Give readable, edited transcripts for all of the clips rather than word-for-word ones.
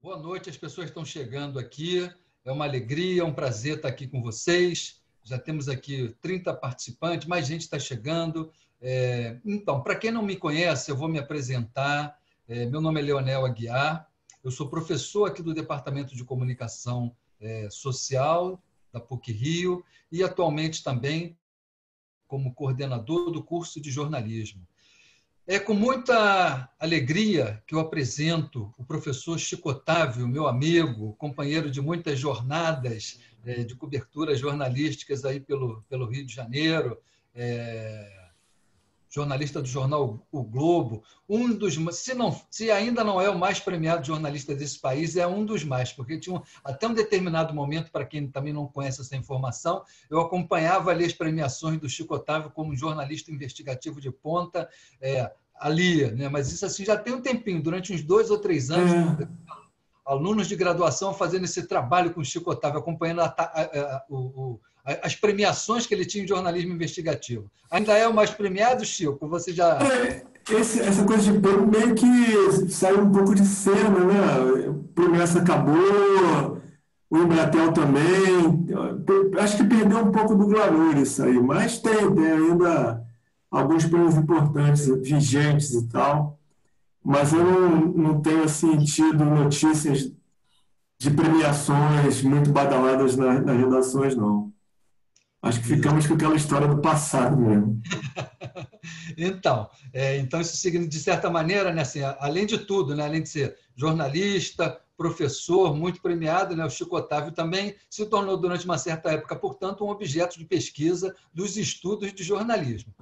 Boa noite, as pessoas estão chegando aqui. É uma alegria, um prazer estar aqui com vocês. Já temos aqui 30 participantes, mais gente está chegando. Então, para quem não me conhece, eu vou me apresentar. Meu nome é Leonel Aguiar, eu sou professor aqui do Departamento de Comunicação Social da PUC-Rio e atualmente também como coordenador do curso de jornalismo. É com muita alegria que eu apresento o professor Chico Otávio, meu amigo, companheiro de muitas jornadas de coberturas jornalísticas aí pelo Rio de Janeiro, jornalista do jornal O Globo, se ainda não é o mais premiado jornalista desse país, é um dos mais, porque tinha até um determinado momento, para quem também não conhece essa informação, eu acompanhava ali as premiações do Chico Otávio como jornalista investigativo de ponta, ali, né? Mas isso assim já tem um tempinho, durante uns 2 ou 3 anos, alunos de graduação fazendo esse trabalho com o Chico Otávio, acompanhando as premiações que ele tinha em jornalismo investigativo. Ainda é o mais premiado, Chico? Você já... Essa coisa de prêmio meio que saiu um pouco de cena, né? O Promessa acabou, o Embratel também. Acho que perdeu um pouco do glamour isso aí, mas tem ainda alguns prêmios importantes, vigentes e tal. Mas eu não tenho assim, tido notícias de premiações muito badaladas nas redações, não. Acho que ficamos com aquela história do passado mesmo. Então isso significa, de certa maneira, né, assim, além de tudo, né, além de ser jornalista, professor, muito premiado, né, o Chico Otávio também se tornou, durante uma certa época, portanto, um objeto de pesquisa dos estudos de jornalismo.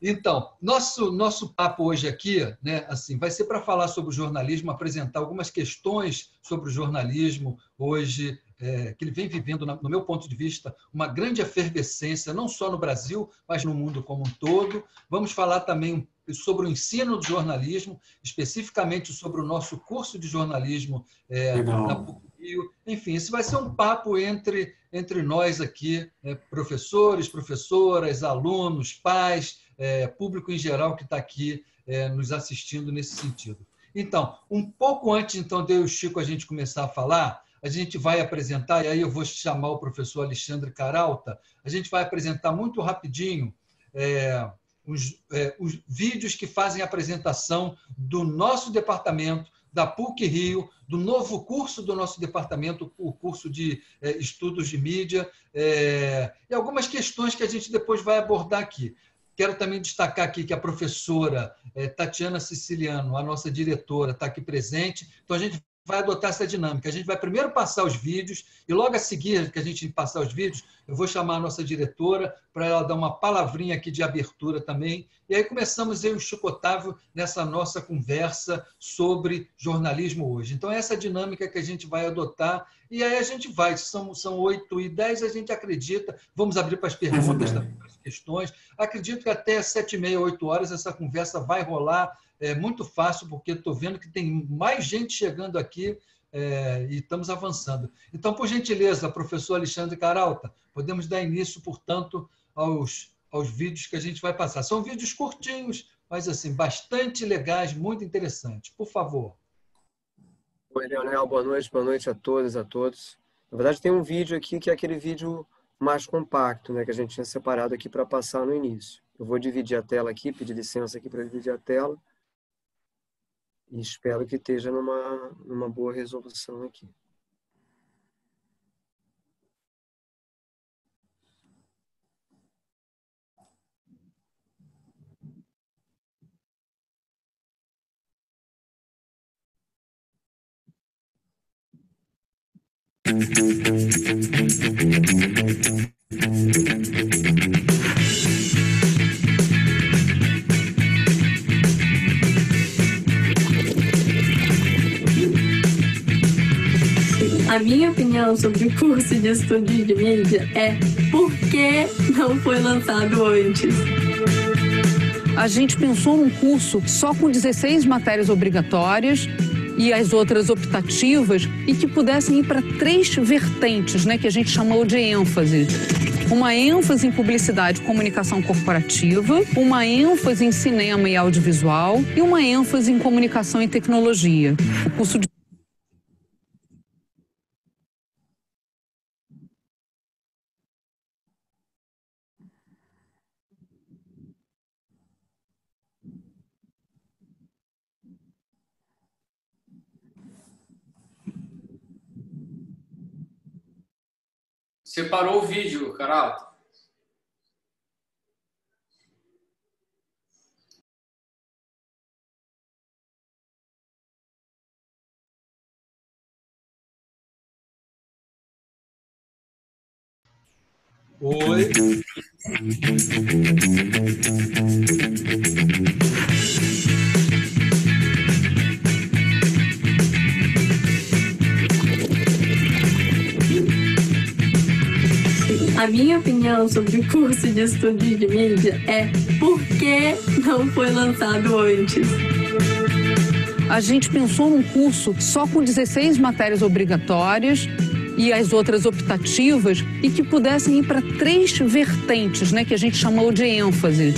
Então, nosso papo hoje aqui, né, assim, vai ser para falar sobre o jornalismo, apresentar algumas questões sobre o jornalismo hoje, que ele vem vivendo, no meu ponto de vista, uma grande efervescência, não só no Brasil, mas no mundo como um todo. Vamos falar também sobre o ensino do jornalismo, especificamente sobre o nosso curso de jornalismo na PUC-Rio. Enfim, esse vai ser um papo entre nós aqui, professores, professoras, alunos, pais, público em geral que está aqui nos assistindo nesse sentido. Então, um pouco antes então, de eu e o Chico a gente começar a falar, a gente vai apresentar, e aí eu vou chamar o professor Alexandre Caralta, a gente vai apresentar muito rapidinho os vídeos que fazem a apresentação do nosso departamento, da PUC-Rio, do novo curso do nosso departamento, o curso de estudos de mídia, e algumas questões que a gente depois vai abordar aqui. Quero também destacar aqui que a professora Tatiana Siciliano, a nossa diretora, está aqui presente, então a gente vai adotar essa dinâmica. A gente vai primeiro passar os vídeos e logo a seguir que a gente passar os vídeos, eu vou chamar a nossa diretora para ela dar uma palavrinha aqui de abertura também. E aí começamos eu e o Chico Otávio nessa nossa conversa sobre jornalismo hoje. Então, essa dinâmica que a gente vai adotar e aí a gente vai, são 8h10, a gente acredita, vamos abrir para as perguntas, para as questões. Acredito que até 7h30, 8h essa conversa vai rolar muito fácil, porque estou vendo que tem mais gente chegando aqui e estamos avançando. Então, por gentileza, professor Alexandre Caralta, podemos dar início, portanto, aos vídeos que a gente vai passar. São vídeos curtinhos, mas assim, bastante legais, muito interessantes. Por favor. Oi, Leonel, boa noite a todas, a todos. Na verdade, tem um vídeo aqui que é aquele vídeo mais compacto, né, que a gente tinha separado aqui para passar no início. Eu vou dividir a tela aqui, pedir licença aqui para dividir a tela. E espero que esteja numa boa resolução aqui. A minha opinião sobre o curso de estudos de mídia é por que não foi lançado antes. A gente pensou num curso só com 16 matérias obrigatórias e as outras optativas e que pudessem ir para 3 vertentes, né, que a gente chamou de ênfase. uma ênfase em publicidade e comunicação corporativa, uma ênfase em cinema e audiovisual e uma ênfase em comunicação e tecnologia. O curso de Você parou o vídeo, Caralto. Oi. A minha opinião sobre o curso de estudos de mídia é por que não foi lançado antes. A gente pensou num curso só com 16 matérias obrigatórias e as outras optativas e que pudessem ir para 3 vertentes, né, que a gente chamou de ênfase.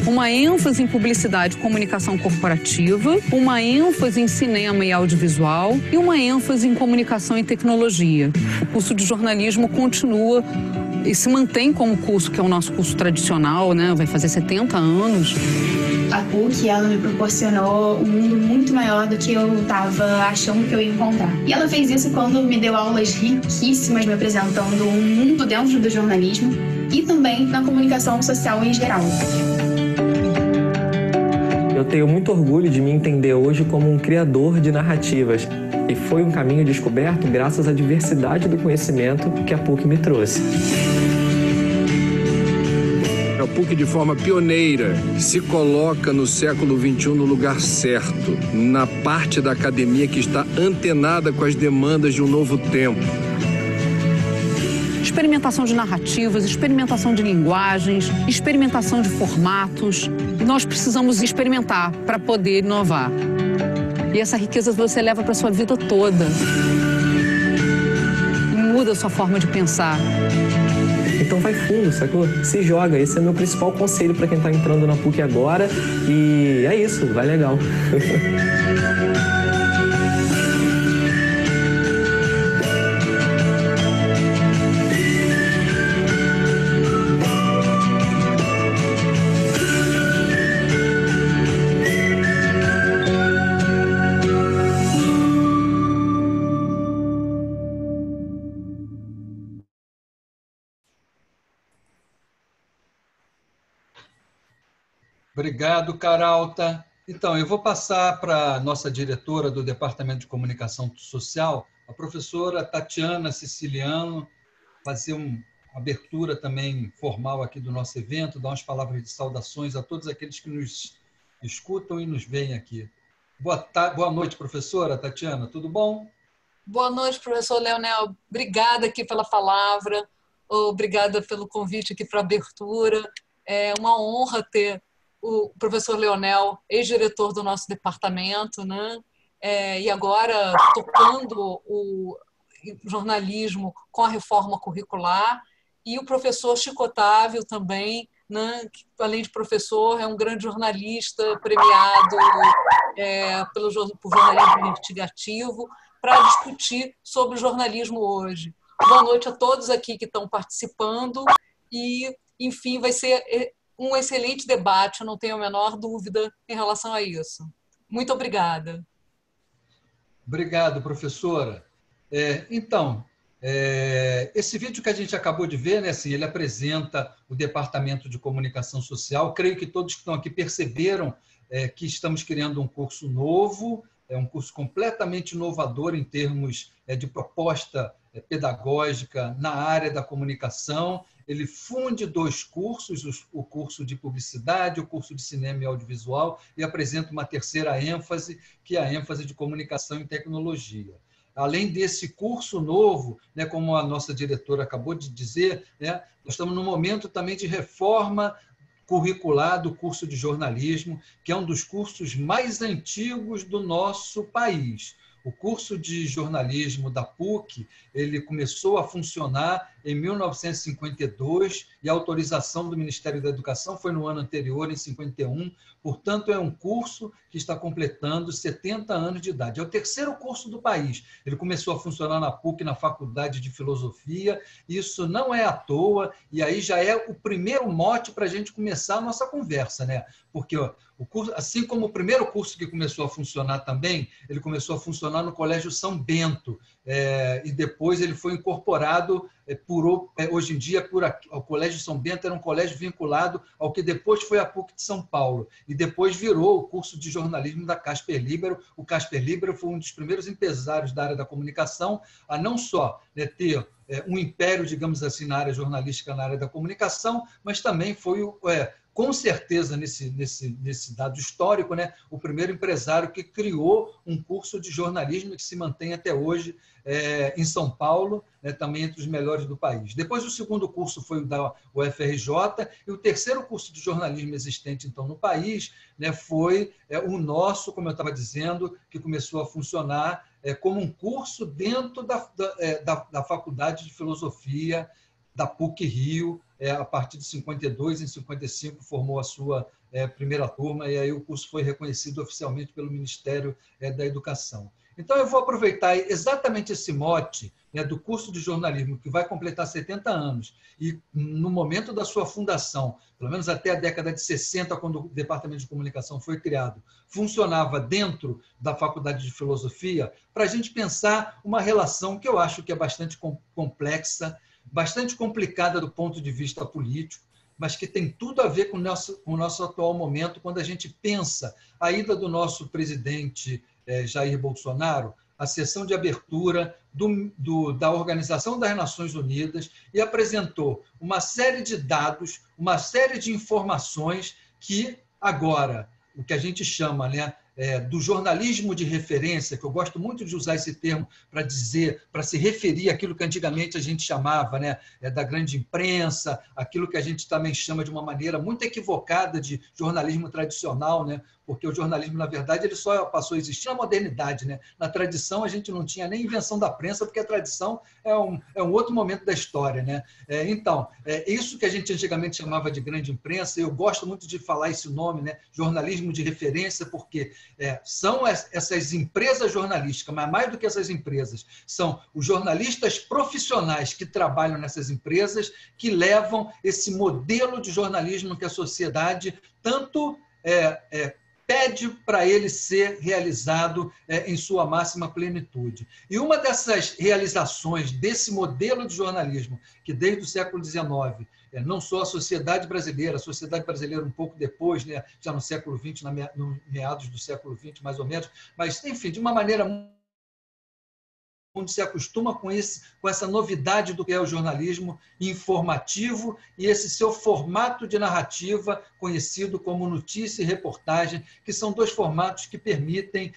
Uma ênfase em publicidade e comunicação corporativa, uma ênfase em cinema e audiovisual e uma ênfase em comunicação e tecnologia. O curso de jornalismo continua e se mantém como curso, que é o nosso curso tradicional, né? Vai fazer 70 anos. A PUC, ela me proporcionou um mundo muito maior do que eu estava achando que eu ia encontrar. E ela fez isso quando me deu aulas riquíssimas, me apresentando um mundo dentro do jornalismo e também na comunicação social em geral. Eu tenho muito orgulho de me entender hoje como um criador de narrativas. E foi um caminho descoberto graças à diversidade do conhecimento que a PUC me trouxe. A PUC, de forma pioneira, se coloca no século XXI no lugar certo, na parte da academia que está antenada com as demandas de um novo tempo. Experimentação de narrativas, experimentação de linguagens, experimentação de formatos. Nós precisamos experimentar para poder inovar. E essa riqueza você leva para a sua vida toda. E muda a sua forma de pensar. Então vai fundo, sacou? Se joga. Esse é o meu principal conselho para quem está entrando na PUC agora. E é isso, vai legal. Obrigado, Caralta. Então, eu vou passar para a nossa diretora do Departamento de Comunicação Social, a professora Tatiana Siciliano, fazer uma abertura também formal aqui do nosso evento, dar umas palavras de saudações a todos aqueles que nos escutam e nos veem aqui. Boa noite, professora Tatiana, tudo bom? Boa noite, professor Leonel. Obrigada aqui pela palavra, obrigada pelo convite aqui para a abertura. É uma honra ter o professor Leonel, ex-diretor do nosso departamento, né? E agora tocando o jornalismo com a reforma curricular, e o professor Chico Otávio também, né? Que, além de professor, é um grande jornalista premiado por jornalismo investigativo, para discutir sobre o jornalismo hoje. Boa noite a todos aqui que estão participando e, enfim, vai ser um excelente debate, eu não tenho a menor dúvida em relação a isso. Muito obrigada. Obrigado, professora. Esse vídeo que a gente acabou de ver, né, assim, ele apresenta o Departamento de Comunicação Social. Creio que todos que estão aqui perceberam que estamos criando um curso novo, um curso completamente inovador em termos de proposta pedagógica na área da comunicação. Ele funde 2 cursos, o curso de publicidade, o curso de cinema e audiovisual, e apresenta uma terceira ênfase, que é a ênfase de comunicação e tecnologia. Além desse curso novo, né, como a nossa diretora acabou de dizer, né, nós estamos num momento também de reforma curricular do curso de jornalismo, que é um dos cursos mais antigos do nosso país. O curso de jornalismo da PUC, ele começou a funcionar em 1952 e a autorização do Ministério da Educação foi no ano anterior, em 51. Portanto, é um curso que está completando 70 anos de idade. É o terceiro curso do país. Ele começou a funcionar na PUC, na Faculdade de Filosofia. Isso não é à toa, e aí já é o primeiro mote para a gente começar a nossa conversa, né? Porque o curso, assim como o primeiro curso que começou a funcionar também, ele começou a funcionar no Colégio São Bento, e depois ele foi incorporado, hoje em dia, o Colégio São Bento era um colégio vinculado ao que depois foi a PUC de São Paulo, e depois virou o curso de jornalismo da Casper Libero. O Casper Libero foi um dos primeiros empresários da área da comunicação a não só ter um império, digamos assim, na área jornalística, na área da comunicação, mas também foi com certeza, nesse dado histórico, né, o primeiro empresário que criou um curso de jornalismo que se mantém até hoje em São Paulo, né, também entre os melhores do país. Depois, o segundo curso foi o da UFRJ, e o terceiro curso de jornalismo existente, então, no país, né, foi o nosso, como eu estava dizendo, que começou a funcionar como um curso dentro da Faculdade de Filosofia da PUC-Rio. A partir de 52, em 55, formou a sua primeira turma, e aí o curso foi reconhecido oficialmente pelo Ministério da Educação. Então, eu vou aproveitar exatamente esse mote, né, do curso de jornalismo, que vai completar 70 anos, e no momento da sua fundação, pelo menos até a década de 60, quando o Departamento de Comunicação foi criado, funcionava dentro da Faculdade de Filosofia, para a gente pensar uma relação que eu acho que é bastante complexa, bastante complicada do ponto de vista político, mas que tem tudo a ver com o nosso atual momento, quando a gente pensa a ida do nosso presidente Jair Bolsonaro, a sessão de abertura da Organização das Nações Unidas, e apresentou uma série de dados, uma série de informações que agora, o que a gente chama, né, do jornalismo de referência, que eu gosto muito de usar esse termo para se referir àquilo que antigamente a gente chamava, né, da grande imprensa, aquilo que a gente também chama de uma maneira muito equivocada de jornalismo tradicional, né, porque o jornalismo, na verdade, ele só passou a existir na modernidade, né? Na tradição, a gente não tinha nem invenção da prensa, porque a tradição é um outro momento da história, né? Então, isso que a gente antigamente chamava de grande imprensa, eu gosto muito de falar esse nome, né? Jornalismo de referência, porque são essas empresas jornalísticas, mas mais do que essas empresas, são os jornalistas profissionais que trabalham nessas empresas, que levam esse modelo de jornalismo que a sociedade tanto pede para ele ser realizado em sua máxima plenitude. E uma dessas realizações desse modelo de jornalismo, que desde o século XIX, não só a sociedade brasileira um pouco depois, né, já no século XX, no meados do século XX, mais ou menos, mas, enfim, de uma maneira onde se acostuma com essa novidade do que é o jornalismo informativo e esse seu formato de narrativa conhecido como notícia e reportagem, que são dois formatos que permitem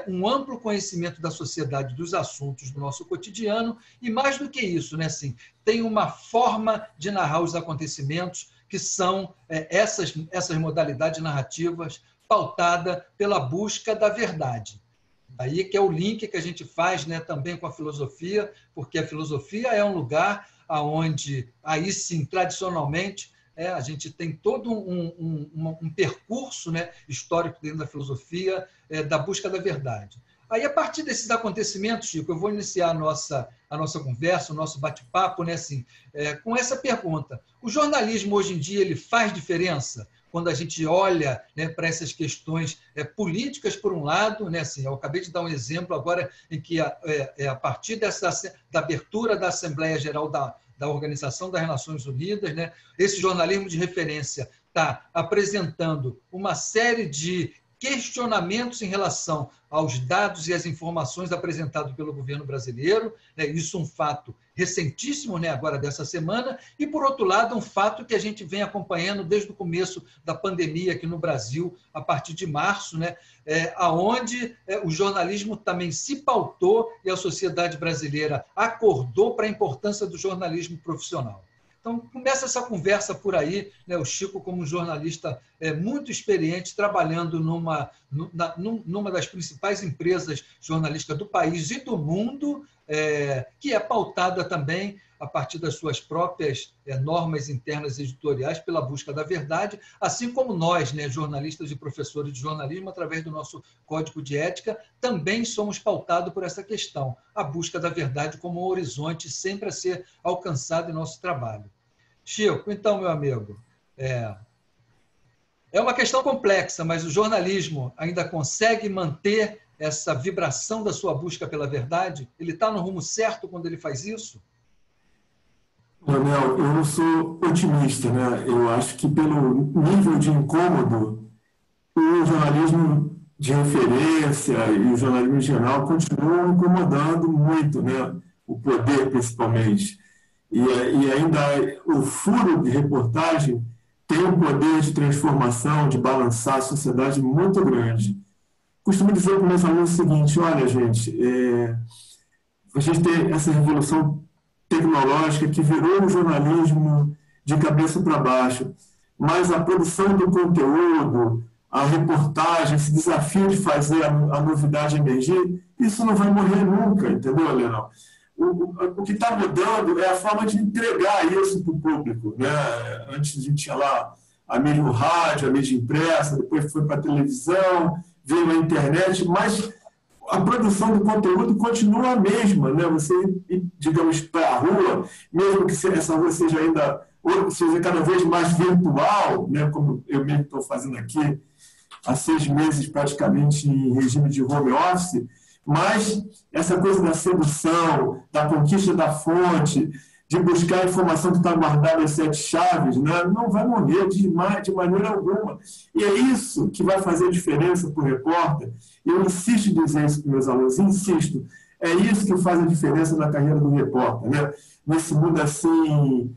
um amplo conhecimento da sociedade, dos assuntos do nosso cotidiano, e mais do que isso, né, assim, tem uma forma de narrar os acontecimentos que são essas modalidades narrativas pautada pela busca da verdade. Aí que é o link que a gente faz, né, também com a filosofia, porque a filosofia é um lugar onde, aí sim, tradicionalmente, a gente tem todo um percurso, né, histórico dentro da filosofia, da busca da verdade. Aí, a partir desses acontecimentos, Chico, eu vou iniciar a nossa conversa, o nosso bate-papo, né, assim, com essa pergunta. O jornalismo, hoje em dia, ele faz diferença? Quando a gente olha, né, para essas questões políticas, por um lado, né, assim, eu acabei de dar um exemplo agora em que, a partir da abertura da Assembleia Geral da Organização das Nações Unidas, né, esse jornalismo de referência está apresentando uma série de questionamentos em relação aos dados e às informações apresentados pelo governo brasileiro, né? Isso é um fato recentíssimo, né, agora dessa semana, e, por outro lado, um fato que a gente vem acompanhando desde o começo da pandemia aqui no Brasil, a partir de março, né, aonde o jornalismo também se pautou e a sociedade brasileira acordou para a importância do jornalismo profissional. Então, começa essa conversa por aí, né? O Chico, como um jornalista muito experiente, trabalhando numa das principais empresas jornalísticas do país e do mundo, que é pautada também a partir das suas próprias normas internas editoriais pela busca da verdade, assim como nós, né, jornalistas e professores de jornalismo, através do nosso código de ética, também somos pautados por essa questão, a busca da verdade como um horizonte sempre a ser alcançado em nosso trabalho. Chico, então, meu amigo, é uma questão complexa, mas o jornalismo ainda consegue manter essa vibração da sua busca pela verdade? Ele está no rumo certo quando ele faz isso? Leonel, eu não sou otimista, né? Eu acho que pelo nível de incômodo, o jornalismo de referência e o jornalismo em geral continuam incomodando muito, né? O poder, principalmente. E ainda o furo de reportagem tem um poder de transformação, de balançar a sociedade muito grande. Costumo dizer para os meus alunos o seguinte: olha, gente, a gente tem essa revolução tecnológica que virou um jornalismo de cabeça para baixo, mas a produção do conteúdo, a reportagem, esse desafio de fazer a novidade emergir, isso não vai morrer nunca, entendeu, Leonel? O que está mudando é a forma de entregar isso para o público, né? Antes a gente tinha lá a mídia rádio, a mídia impressa, depois foi para a televisão, veio a internet, mas a produção do conteúdo continua a mesma, né? Você ir, digamos, para a rua, mesmo que essa rua seja cada vez mais virtual, né? Como eu mesmo estou fazendo aqui há 6 meses praticamente em regime de home office, mas essa coisa da sedução, da conquista da fonte, de buscar a informação que está guardada em 7 chaves, né? Não vai morrer de maneira alguma. E é isso que vai fazer diferença para o repórter. Eu insisto em dizer isso para os meus alunos, insisto. É isso que faz a diferença na carreira do repórter, né? Nesse mundo assim,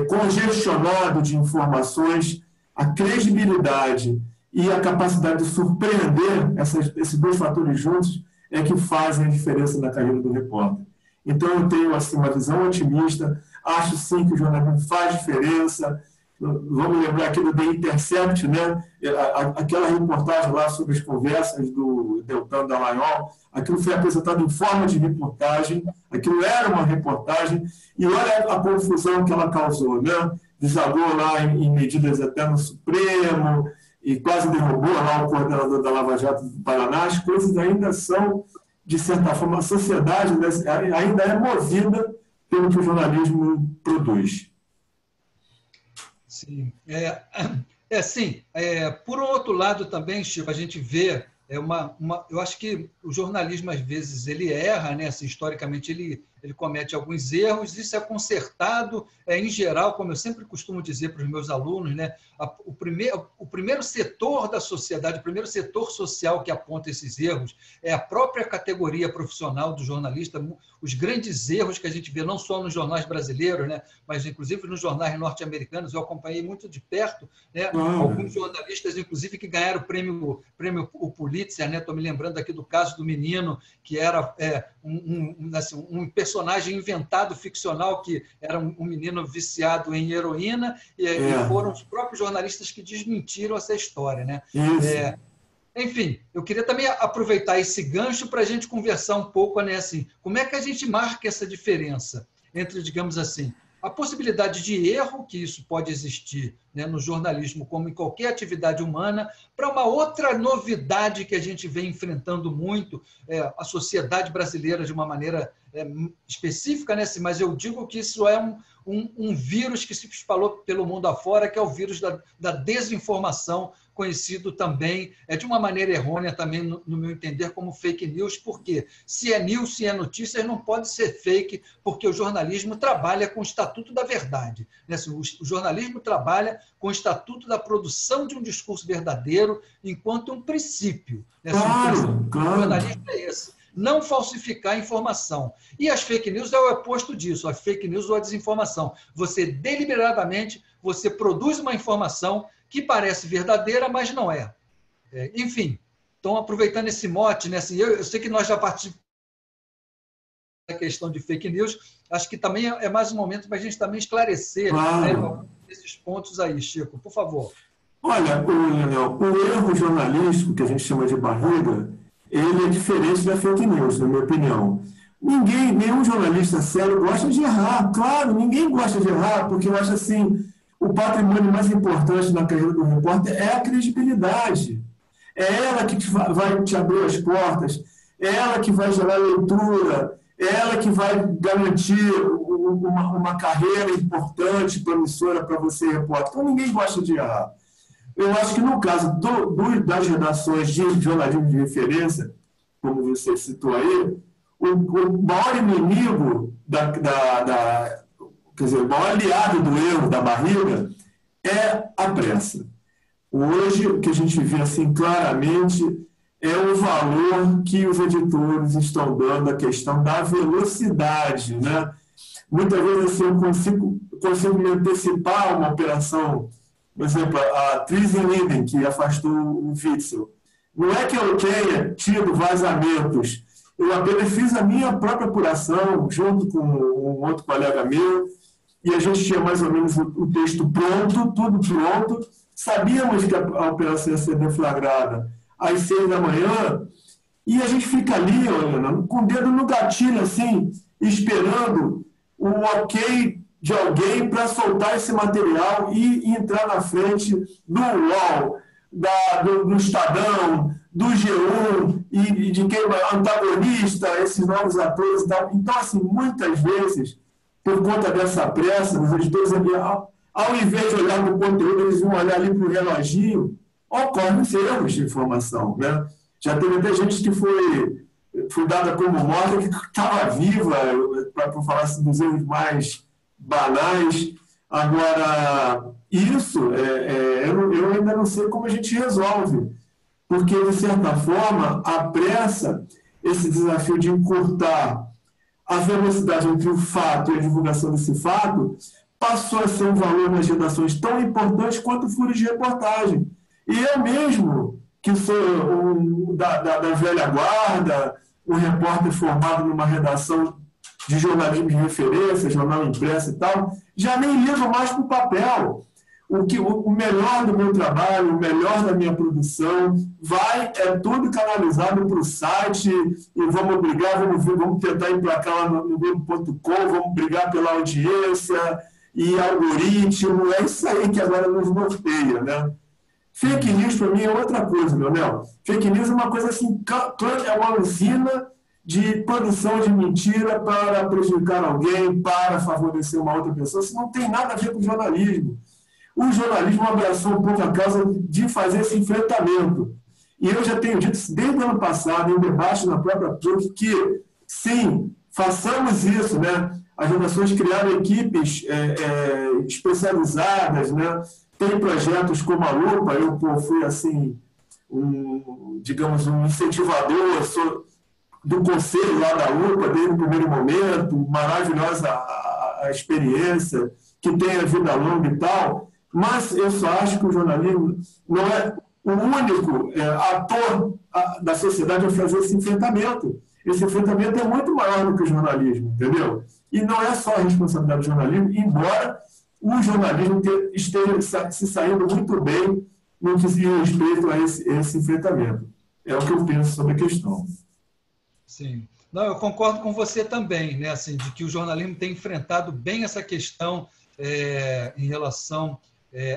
congestionado de informações, a credibilidade e a capacidade de surpreender, esses 2 fatores juntos, é que fazem a diferença na carreira do repórter. Então, eu tenho assim, uma visão otimista, acho sim que o jornalismo faz diferença. Vamos lembrar aqui do The Intercept, né? Aquela reportagem lá sobre as conversas do Deltan Dallagnol, aquilo foi apresentado em forma de reportagem, aquilo era uma reportagem, e olha a confusão que ela causou, né? Desagou lá em medidas até no Supremo, e quase derrubou lá o coordenador da Lava Jato do Paraná. As coisas ainda são, de certa forma, a sociedade ainda é movida pelo que o jornalismo produz. Sim. Por um outro lado também, Chico, a gente vê, eu acho que o jornalismo, às vezes, ele erra, né? Assim, historicamente, ele comete alguns erros, isso é consertado, em geral, como eu sempre costumo dizer para os meus alunos, né? O primeiro setor da sociedade, o primeiro setor social que aponta esses erros é a própria categoria profissional do jornalista, os grandes erros que a gente vê, não só nos jornais brasileiros, né? Mas inclusive nos jornais norte-americanos, eu acompanhei muito de perto, né? Alguns jornalistas, inclusive, que ganharam o Pulitzer, né? Estou me lembrando aqui do caso do menino, que era um personagem inventado, ficcional, que era um menino viciado em heroína, e foram os próprios jornalistas que desmentiram essa história, né? Enfim, eu queria também aproveitar esse gancho para a gente conversar um pouco, né? Assim, como é que a gente marca essa diferença entre, digamos assim, a possibilidade de erro, que isso pode existir, né, no jornalismo, como em qualquer atividade humana, para uma outra novidade que a gente vem enfrentando muito, a sociedade brasileira de uma maneira específica, né, mas eu digo que isso é um vírus que se espalhou pelo mundo afora, que é o vírus da desinformação, conhecido também, de uma maneira errônea também, no meu entender, como fake news, porque se é news, se é notícia, não pode ser fake, porque o jornalismo trabalha com o Estatuto da Verdade. O jornalismo trabalha com o Estatuto da produção de um discurso verdadeiro enquanto um princípio. Claro. O jornalismo é esse. Não falsificar a informação. E as fake news é o oposto disso, a fake news ou a desinformação. Você, deliberadamente, você produz uma informação que parece verdadeira, mas não é. Enfim, então, aproveitando esse mote, né, assim, eu sei que nós já participamos da questão de fake news, acho que também é mais um momento para a gente também esclarecer, né, esses pontos aí, Chico, por favor. Olha, o erro jornalístico, que a gente chama de barriga, ele é diferente da fake news, na minha opinião. Nenhum jornalista sério gosta de errar. Claro, ninguém gosta de errar, porque eu acho assim, o patrimônio mais importante na carreira do repórter é a credibilidade. É ela que vai te abrir as portas, é ela que vai gerar leitura, é ela que vai garantir uma carreira importante, promissora para você, repórter. Então, ninguém gosta de errar. Eu acho que, no caso das redações de jornalismo de referência, como você citou aí, o maior inimigo quer dizer, o maior aliado do erro, da barriga, é a pressa. Hoje, o que a gente vê assim claramente é o valor que os editores estão dando à questão da velocidade, né? Muitas vezes assim, eu consigo me antecipar a uma operação, por exemplo, a Trisin-Linden, que afastou o Witzel. Não é que eu tenha tido vazamentos, eu apenas fiz a minha própria apuração, junto com um outro colega meu, e a gente tinha mais ou menos o texto pronto, tudo pronto. Sabíamos que a operação ia ser deflagrada às 6 da manhã, e a gente fica ali, olha, com o dedo no gatilho, assim, esperando o ok de alguém para soltar esse material e entrar na frente do UOL, do Estadão, do G1 e de quem é antagonista, esses novos atores e tal. Então, assim, muitas vezes, por conta dessa pressa, os editores, ao invés de olhar para o conteúdo, eles vão olhar ali para o reloginho, ocorrem erros de informação, né? Já teve até gente que foi dada como morta, que estava viva, para falar assim, dos erros mais banais. Agora, isso, eu ainda não sei como a gente resolve, porque, de certa forma, a pressa, esse desafio de encurtar a velocidade entre o fato e a divulgação desse fato, passou a ser um valor nas redações tão importante quanto o furo de reportagem. E eu mesmo, que sou da velha guarda, um repórter formado numa redação de jornalismo de referência, jornal impresso e tal, já nem ligo mais para o papel. O melhor do meu trabalho, o melhor da minha produção, é tudo canalizado para o site, e vamos brigar, vamos tentar emplacar lá no Globo.com, vamos brigar pela audiência e algoritmo, é isso aí que agora nos norteia, né? Fake news, para mim, é outra coisa, Leonel. Fake news é uma coisa assim, é uma usina de produção de mentira para prejudicar alguém, para favorecer uma outra pessoa. Isso não tem nada a ver com jornalismo. O jornalismo abraçou um pouco a causa de fazer esse enfrentamento. E eu já tenho dito desde o ano passado, em debate na própria PUC, que, sim, façamos isso, né? As redações criaram equipes especializadas, né? Tem projetos como a Lupa, eu fui, assim, digamos, um incentivador do conselho lá da Lupa, desde o primeiro momento, maravilhosa a experiência, que tem a vida longa e tal, mas eu só acho que o jornalismo não é o único ator da sociedade a fazer esse enfrentamento. Esse enfrentamento é muito maior do que o jornalismo, entendeu? E não é só a responsabilidade do jornalismo, embora o jornalismo esteja se saindo muito bem no que diz respeito a esse enfrentamento. É o que eu penso sobre a questão. Sim. Não, eu concordo com você também, né? Assim, de que o jornalismo tem enfrentado bem essa questão em relação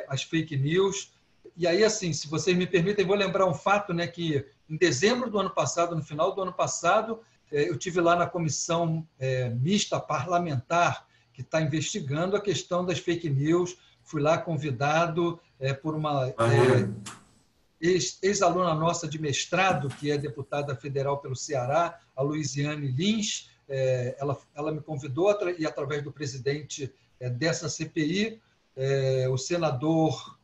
às fake news. E aí, assim, se vocês me permitem, vou lembrar um fato, né? Que em dezembro do ano passado, no final do ano passado, eu tive lá na comissão mista parlamentar que está investigando a questão das fake news. Fui lá convidado por uma ex-aluna nossa de mestrado, que é deputada federal pelo Ceará, a Luiziane Lins. Ela me convidou, e através do presidente dessa CPI, o senador,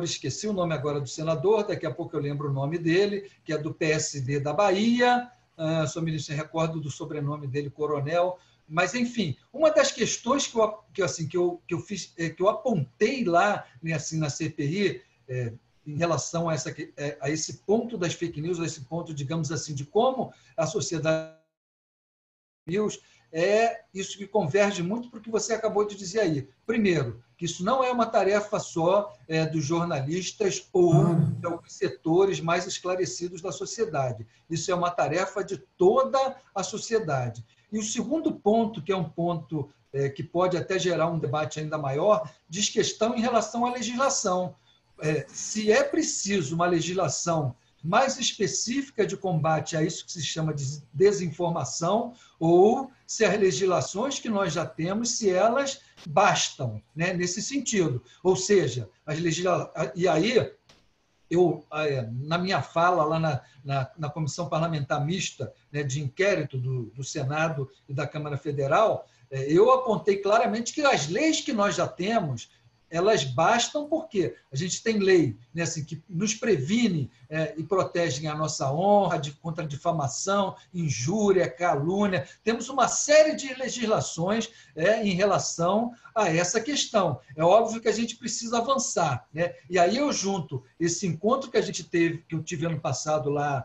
esqueci o nome agora do senador, daqui a pouco eu lembro o nome dele, que é do PSD da Bahia, só me recordo do sobrenome dele, Coronel. Mas, enfim, uma das questões que eu apontei lá, né, assim, na CPI, em relação a esse ponto das fake news, a esse ponto, digamos assim, de como a sociedade news, é isso que converge muito para o que você acabou de dizer aí. Primeiro, que isso não é uma tarefa só dos jornalistas ou de alguns setores mais esclarecidos da sociedade. Isso é uma tarefa de toda a sociedade. E o segundo ponto, que é um ponto que pode até gerar um debate ainda maior, diz questão em relação à legislação. Se é preciso uma legislação mais específica de combate a isso que se chama de desinformação, ou se as legislações que nós já temos, se elas bastam, né, nesse sentido. Ou seja, e aí, na minha fala lá na Comissão Parlamentar Mista, né, de inquérito do Senado e da Câmara Federal, eu apontei claramente que as leis que nós já temos, elas bastam porque a gente tem lei, né, assim, que nos previne e protegem a nossa honra contra difamação, injúria, calúnia. Temos uma série de legislações em relação a essa questão. É óbvio que a gente precisa avançar, né? E aí eu junto esse encontro que a gente teve, que eu tive ano passado lá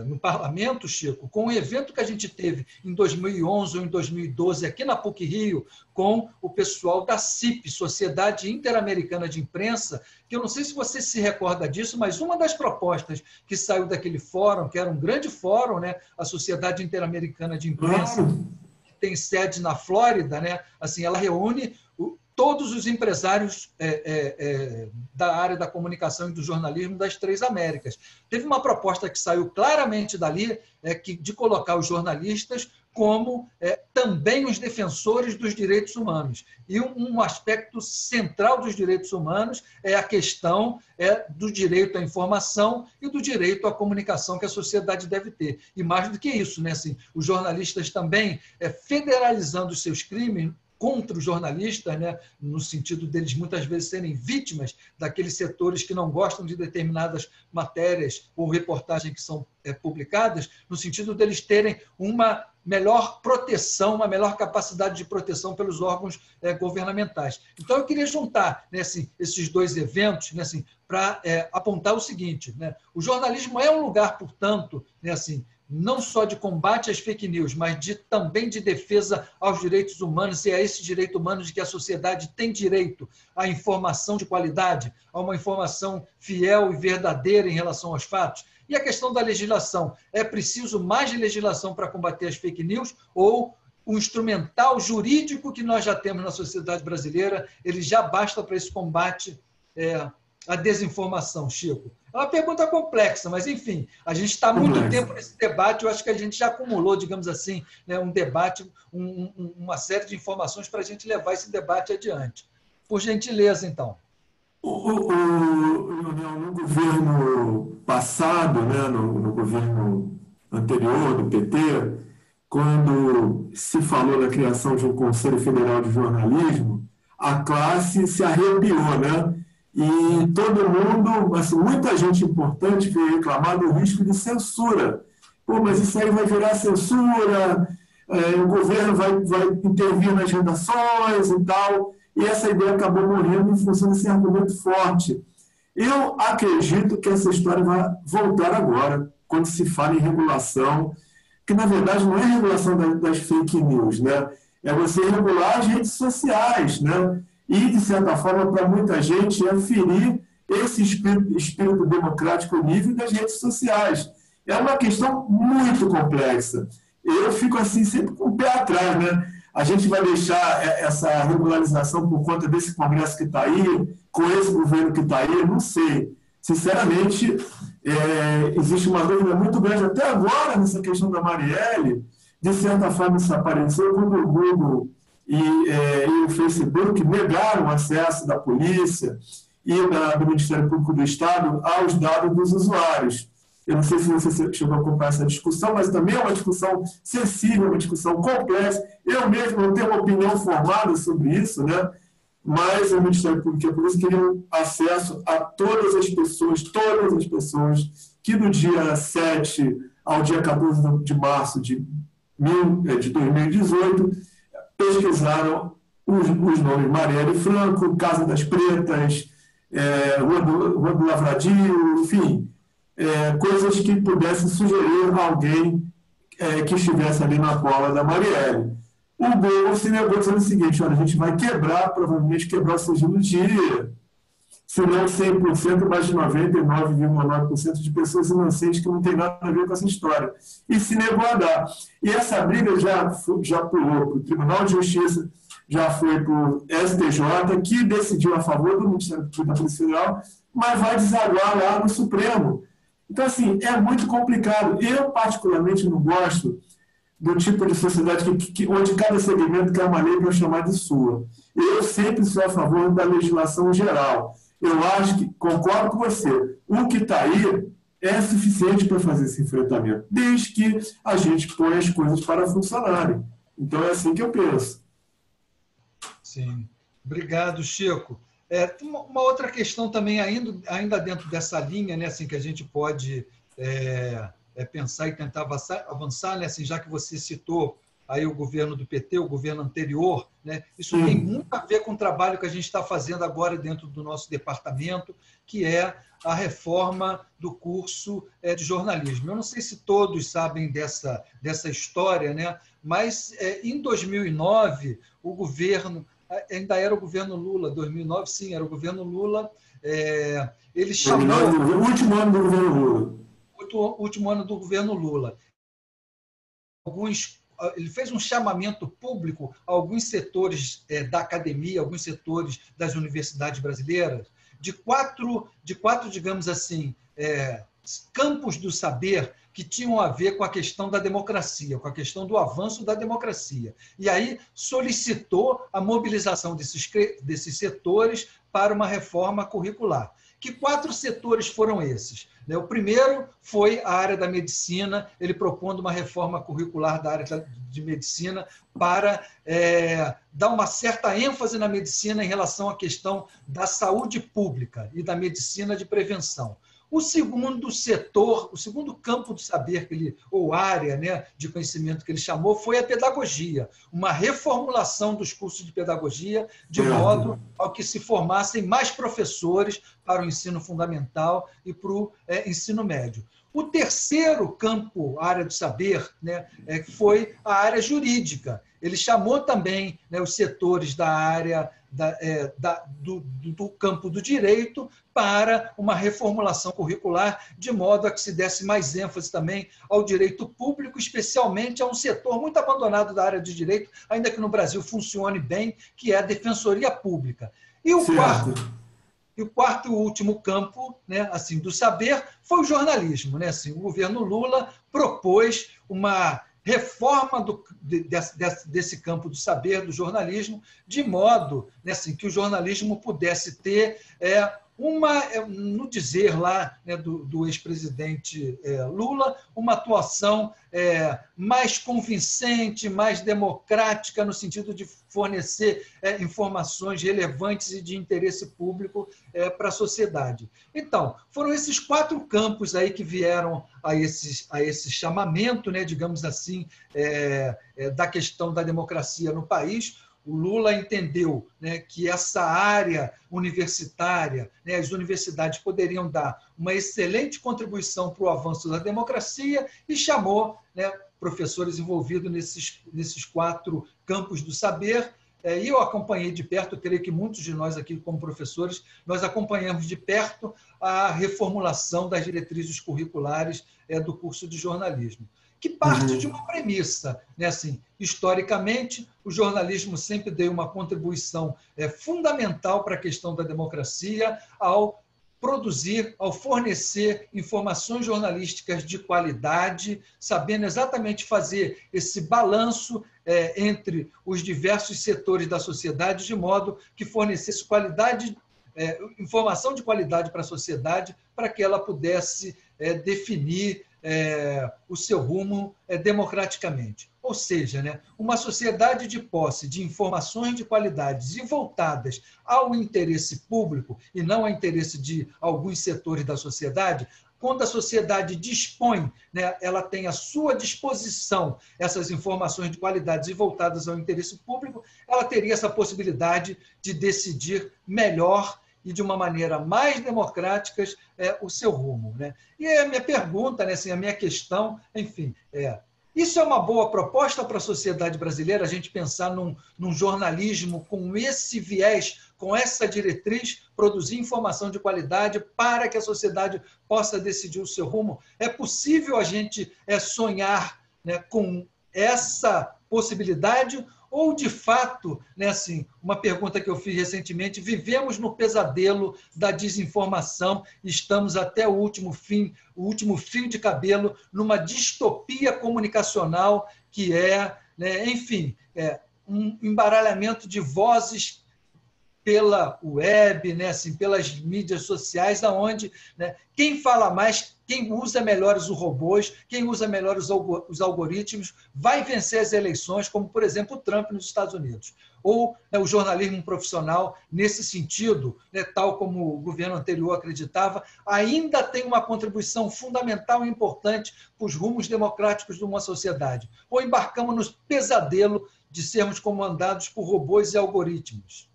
no Parlamento, Chico, com o evento que a gente teve em 2011 ou em 2012 aqui na PUC-Rio, com o pessoal da CIP, Sociedade Interamericana de Imprensa, que eu não sei se você se recorda disso, mas uma das propostas que saiu daquele fórum, que era um grande fórum, né, a Sociedade Interamericana de Imprensa, que tem sede na Flórida, né, assim, ela reúne todos os empresários da área da comunicação e do jornalismo das 3 Américas. Teve uma proposta que saiu claramente dali, de colocar os jornalistas como também os defensores dos direitos humanos. E um aspecto central dos direitos humanos é a questão do direito à informação e do direito à comunicação que a sociedade deve ter. E mais do que isso, né, assim, os jornalistas também federalizando os seus crimes contra os jornalistas, né, no sentido deles muitas vezes serem vítimas daqueles setores que não gostam de determinadas matérias ou reportagens que são publicadas, no sentido deles terem uma melhor proteção, uma melhor capacidade de proteção pelos órgãos governamentais. Então, eu queria juntar, né, assim, esses 2 eventos, né, assim, para apontar o seguinte, né, o jornalismo é um lugar, portanto, né, assim, não só de combate às fake news, mas também de defesa aos direitos humanos e a esse direito humano de que a sociedade tem direito à informação de qualidade, a uma informação fiel e verdadeira em relação aos fatos. E a questão da legislação. É preciso mais legislação para combater as fake news ou o instrumental jurídico que nós já temos na sociedade brasileira, ele já basta para esse combate à desinformação, Chico? É uma pergunta complexa, mas, enfim, a gente está há muito tempo nesse debate, eu acho que a gente já acumulou, digamos assim, né, um debate, uma série de informações para a gente levar esse debate adiante. Por gentileza, então. No governo passado, né, no governo anterior do PT, quando se falou da criação de um Conselho Federal de Jornalismo, a classe se arrepiou, né? E todo mundo, assim, muita gente importante veio reclamar do risco de censura. Pô, mas isso aí vai virar censura, o governo vai intervir nas redações e tal. E essa ideia acabou morrendo em função desse argumento forte. Eu acredito que essa história vai voltar agora, quando se fala em regulação, que na verdade não é regulação das fake news, né? É você regular as redes sociais, né? E, de certa forma, para muita gente, é ferir esse espírito democrático livre das redes sociais. É uma questão muito complexa. Eu fico assim, sempre com o pé atrás, né? A gente vai deixar essa regularização por conta desse Congresso que está aí, com esse governo que está aí, não sei. Sinceramente, existe uma dúvida muito grande até agora nessa questão da Marielle. De certa forma, isso apareceu quando o Google e o Facebook negaram o acesso da polícia e do Ministério Público do Estado aos dados dos usuários. Eu não sei se você chegou a acompanhar essa discussão, mas também é uma discussão sensível, uma discussão complexa. Eu mesmo não tenho uma opinião formada sobre isso, né? Mas o Ministério Público e a polícia queriam acesso a todas as pessoas que do dia 7 ao dia 14 de março de 2018 pesquisaram os nomes Marielle Franco, Casa das Pretas, Rua do Lavradio, enfim, coisas que pudessem sugerir a alguém que estivesse ali na cola da Marielle. O Google se negou dizendo o seguinte: olha, a gente vai provavelmente quebrar o sigilo de, se não 100%, mais de 99,9% de pessoas inocentes que não tem nada a ver com essa história. E se negou a dar. E essa briga já pulou para o Tribunal de Justiça, já foi para o STJ, que decidiu a favor do Ministério da Polícia Federal, mas vai desaguar lá no Supremo. Então, assim, é muito complicado. Eu, particularmente, não gosto do tipo de sociedade onde cada segmento quer uma lei para chamar de sua. Eu sempre sou a favor da legislação geral. Eu acho que, concordo com você, o que está aí é suficiente para fazer esse enfrentamento, desde que a gente põe as coisas para funcionarem. Então, é assim que eu penso. Sim. Obrigado, Chico. Uma outra questão também, ainda dentro dessa linha, né, assim, que a gente pode pensar e tentar avançar, né, assim, já que você citou aí o governo do PT, o governo anterior, né, isso tem muito a ver com o trabalho que a gente está fazendo agora dentro do nosso departamento, que é a reforma do curso de jornalismo. Eu não sei se todos sabem dessa história, né, mas em 2009, o governo... Ainda era o governo Lula, 2009, sim, era o governo Lula. Ele chamou... O último ano do governo Lula. O último ano do governo Lula. Ele fez um chamamento público a alguns setores da academia, alguns setores das universidades brasileiras, de quatro, digamos assim, campos do saber que tinham a ver com a questão da democracia, com a questão do avanço da democracia. E aí solicitou a mobilização desses setores para uma reforma curricular. Que 4 setores foram esses? O primeiro foi a área da medicina, ele propondo uma reforma curricular da área de medicina para dar uma certa ênfase na medicina em relação à questão da saúde pública e da medicina de prevenção. O segundo setor, o segundo campo do saber, ou área, né, de conhecimento que ele chamou, foi a pedagogia, uma reformulação dos cursos de pedagogia, de modo ao que se formassem mais professores para o ensino fundamental e para o ensino médio. O terceiro campo, área do saber, né, foi a área jurídica. Ele chamou também, né, os setores da área do campo do direito para uma reformulação curricular, de modo a que se desse mais ênfase também ao direito público, especialmente a um setor muito abandonado da área de direito, ainda que no Brasil funcione bem, que é a defensoria pública. E o quarto e último campo, né, assim, do saber foi o jornalismo. Né? Assim, o governo Lula propôs uma reforma desse campo do saber, do jornalismo, de modo, né, assim, que o jornalismo pudesse ter no dizer lá, né, do ex-presidente Lula, uma atuação mais convincente, mais democrática, no sentido de fornecer informações relevantes e de interesse público para a sociedade. Então, foram esses 4 campos aí que vieram a esse chamamento, né, digamos assim, da questão da democracia no país. O Lula entendeu, né, que essa área universitária, né, as universidades poderiam dar uma excelente contribuição para o avanço da democracia e chamou, né, professores envolvidos nesses 4 campos do saber. E eu acompanhei de perto, eu creio que muitos de nós aqui, como professores, nós acompanhamos de perto a reformulação das diretrizes curriculares do curso de jornalismo, que parte de uma premissa, né? Assim, historicamente, o jornalismo sempre deu uma contribuição fundamental para a questão da democracia ao produzir, ao fornecer informações jornalísticas de qualidade, sabendo exatamente fazer esse balanço entre os diversos setores da sociedade, de modo que fornecesse informação de qualidade para a sociedade, para que ela pudesse definir o seu rumo democraticamente. Ou seja, né, uma sociedade de posse de informações de qualidade e voltadas ao interesse público e não ao interesse de alguns setores da sociedade. Quando a sociedade dispõe, né, ela tem à sua disposição essas informações de qualidade e voltadas ao interesse público, ela teria essa possibilidade de decidir melhor e de uma maneira mais democrática o seu rumo. Né? E a minha pergunta, né, assim, a minha questão, enfim, Isso é uma boa proposta para a sociedade brasileira, a gente pensar num jornalismo com esse viés, com essa diretriz, produzir informação de qualidade para que a sociedade possa decidir o seu rumo? É possível a gente sonhar, né, com essa possibilidade? Ou, de fato, né, assim, uma pergunta que eu fiz recentemente, vivemos no pesadelo da desinformação, estamos até o último fio de cabelo, numa distopia comunicacional que né, enfim, um embaralhamento de vozes pela web, né, assim, pelas mídias sociais, onde, né, quem fala mais, quem usa melhor os robôs, quem usa melhor os algoritmos, vai vencer as eleições, como, por exemplo, o Trump nos Estados Unidos. Ou, né, o jornalismo profissional, nesse sentido, né, tal como o governo anterior acreditava, ainda tem uma contribuição fundamental e importante para os rumos democráticos de uma sociedade. Ou embarcamos no pesadelo de sermos comandados por robôs e algoritmos?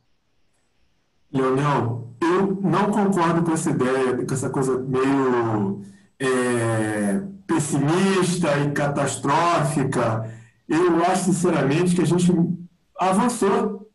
Leonel, eu não concordo com essa ideia, com essa coisa meio pessimista e catastrófica. Eu acho, sinceramente, que a gente avançou,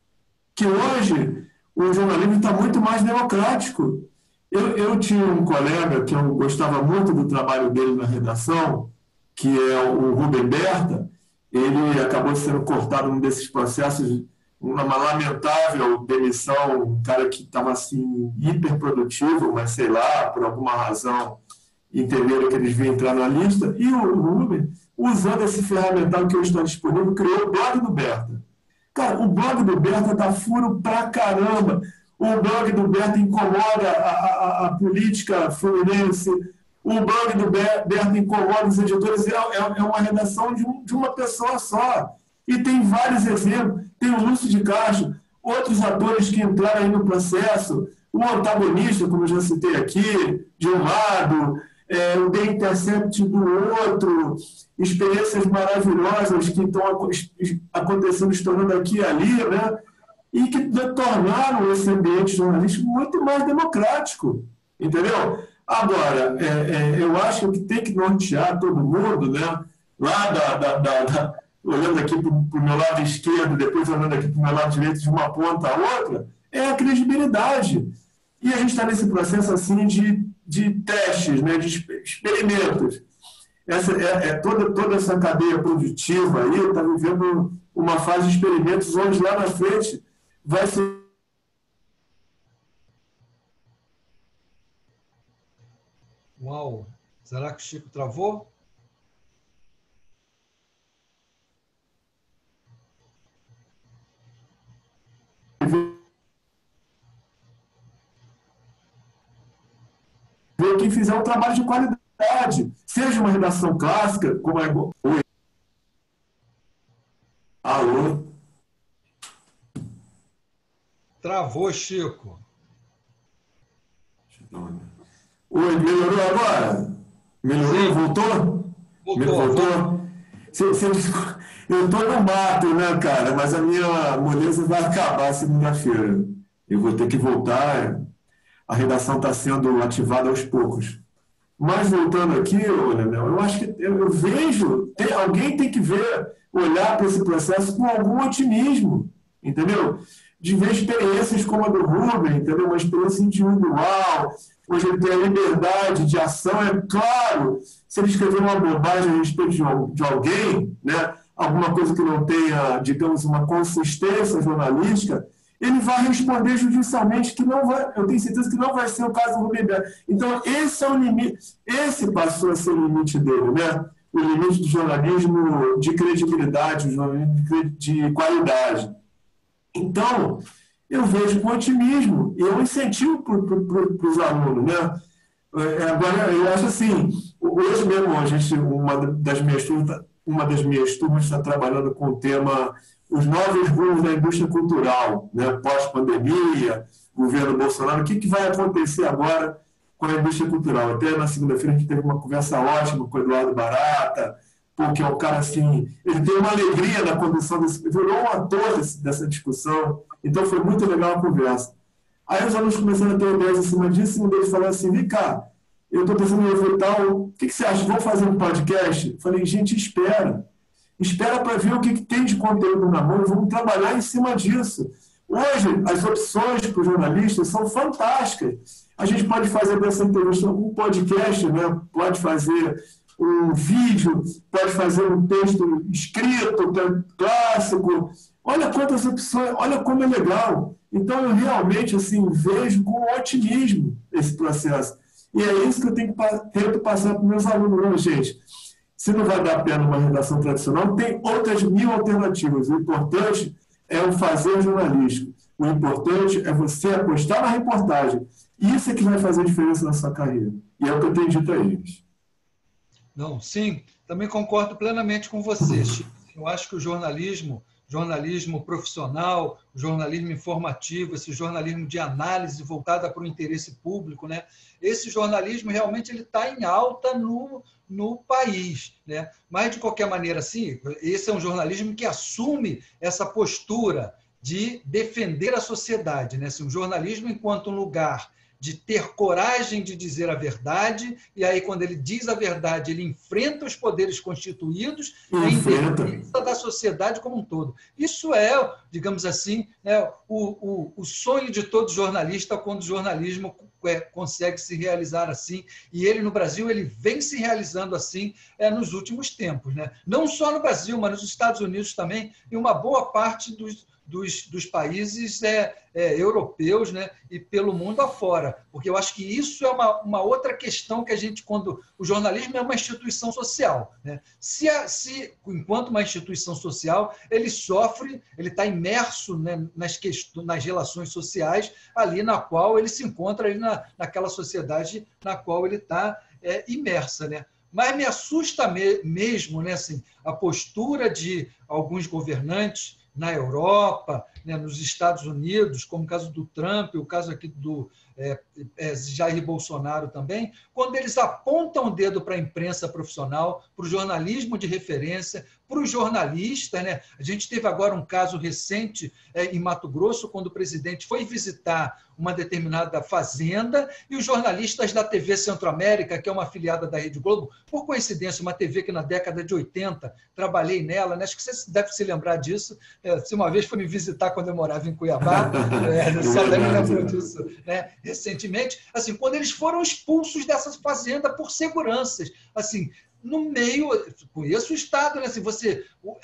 que hoje o jornalismo está muito mais democrático. Eu tinha um colega que eu gostava muito do trabalho dele na redação, que é o Rubem Berta. Ele acabou sendo cortado num desses processos, uma lamentável demissão, um cara que estava assim, hiperprodutivo, mas sei lá, por alguma razão, entenderam que eles vinham entrar na lista, e o Rubem, usando esse ferramental que hoje está disponível, criou o blog do Berta. Cara, o blog do Berta dá furo pra caramba. O blog do Berta incomoda a política fluminense, o blog do Berta incomoda os editores, é uma redação de uma pessoa só. E tem vários exemplos, tem o Lúcio de Castro, outros atores que entraram aí no processo, o antagonista, como eu já citei aqui, de um lado, o The Intercept do outro, experiências maravilhosas que estão acontecendo, estourando aqui e ali, né? E que tornaram esse ambiente jornalístico muito mais democrático, entendeu? Agora, eu acho que tem que nortear todo mundo, né? Lá olhando aqui para o meu lado esquerdo, depois olhando aqui para o meu lado direito, de uma ponta a outra, é a credibilidade. E a gente está nesse processo assim de testes, né, de experimentos. Toda essa cadeia produtiva aí está vivendo uma fase de experimentos, onde lá na frente vai ser... Uau! Será que o Chico travou? Quem fizer um trabalho de qualidade, seja uma redação clássica, como é... Oi. Alô? Travou, Chico. Oi, melhorou agora? Melhorou? Sim. Voltou? Voltou. Eu estou no mato, né, cara? Mas a minha moleza vai acabar segunda-feira. Eu vou ter que voltar. A redação está sendo ativada aos poucos. Mas voltando aqui, Leonel, eu acho que eu vejo, alguém tem que olhar para esse processo com algum otimismo, entendeu? De ver experiências como a do Rubem, entendeu? Uma experiência individual, onde ele tem a liberdade de ação. É claro, se ele escrever uma bobagem a respeito de alguém, né, alguma coisa que não tenha, digamos, uma consistência jornalística, ele vai responder judicialmente, que não vai, eu tenho certeza que não vai ser o caso do Rubem Berta. Então, esse é o limite, esse passou a ser o limite dele, né? O limite do jornalismo de credibilidade, o jornalismo de qualidade. Então, eu vejo com otimismo, e eu incentivo para os alunos, né? Agora, eu acho assim, hoje mesmo, uma das minhas turmas está trabalhando com o tema os novos rumos da indústria cultural, né? Pós-pandemia, governo Bolsonaro, o que vai acontecer agora com a indústria cultural? Até na segunda-feira a gente teve uma conversa ótima com o Eduardo Barata, porque é um cara assim, ele tem uma alegria na condução virou um ator dessa discussão, então foi muito legal a conversa. Aí os alunos começaram a ter ideias em cima disso, e um deles falou assim, vem cá, eu estou pensando em evitar o que você acha, vamos fazer um podcast? Eu falei, gente, espera. espera para ver o que tem de conteúdo na mão e vamos trabalhar em cima disso. Hoje, as opções para os jornalistas são fantásticas. A gente pode fazer dessa entrevista um podcast, né? Pode fazer um vídeo, pode fazer um texto escrito, clássico. Olha quantas opções, olha como é legal. Então, eu realmente assim, vejo com otimismo esse processo. E é isso que eu tento passar para os meus alunos. Não, gente, se não vai dar pé numa redação tradicional, tem outras 1000 alternativas. O importante é o fazer jornalístico. O importante é você apostar na reportagem. Isso é que vai fazer diferença na sua carreira. E é o que eu tenho dito a eles. Não, sim, também concordo plenamente com você, Chico. Eu acho que o jornalismo profissional, o jornalismo informativo, esse jornalismo de análise voltada para o interesse público, né? Esse jornalismo realmente ele está em alta no país, né? Mas, de qualquer maneira, sim, esse é um jornalismo que assume essa postura de defender a sociedade, né? Assim, um jornalismo enquanto um lugar de ter coragem de dizer a verdade, e aí, quando ele diz a verdade, ele enfrenta os poderes constituídos em defesa da sociedade como um todo. Isso é, digamos assim, o sonho de todo jornalista quando o jornalismo consegue se realizar assim, e ele, no Brasil, ele vem se realizando assim nos últimos tempos, né? Não só no Brasil, mas nos Estados Unidos também, e uma boa parte dos países europeus, né, e pelo mundo afora, porque eu acho que isso é uma outra questão que a gente, quando o jornalismo é uma instituição social, né, se enquanto uma instituição social, ele sofre, ele está imerso, né, nas relações sociais ali na qual ele se encontra, ali naquela sociedade na qual ele está imersa, né? Mas me assusta mesmo, né, assim, a postura de alguns governantes na Europa, né, nos Estados Unidos, como o caso do Trump, o caso aqui do Jair Bolsonaro também, quando eles apontam o dedo para a imprensa profissional, para o jornalismo de referência, para os jornalistas, né? A gente teve agora um caso recente em Mato Grosso, quando o presidente foi visitar uma determinada fazenda e os jornalistas da TV Centro-América, que é uma afiliada da Rede Globo, por coincidência, uma TV que na década de 80 trabalhei nela, né? Acho que você deve se lembrar disso, se uma vez foi me visitar quando eu morava em Cuiabá, só me lembrou disso, né? Recentemente, assim, quando eles foram expulsos dessa fazenda por seguranças, assim, no meio, conheço o Estado, né?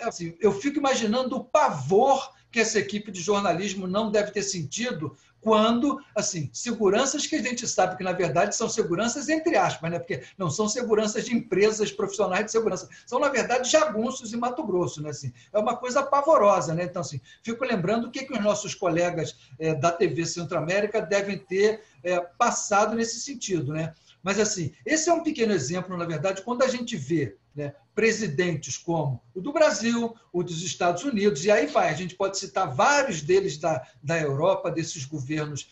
Assim, eu fico imaginando o pavor que essa equipe de jornalismo não deve ter sentido quando, assim, seguranças que a gente sabe que, na verdade, são seguranças entre aspas, né? Porque não são seguranças de empresas profissionais de segurança, são, na verdade, jagunços em Mato Grosso, né? Assim, é uma coisa pavorosa, né? Então, assim, fico lembrando o que os nossos colegas da TV Centro-América devem ter passado nesse sentido, né? Mas, assim, esse é um pequeno exemplo, na verdade, quando a gente vê, né, presidentes como o do Brasil, o dos Estados Unidos, e aí vai, a gente pode citar vários deles da Europa, desses governos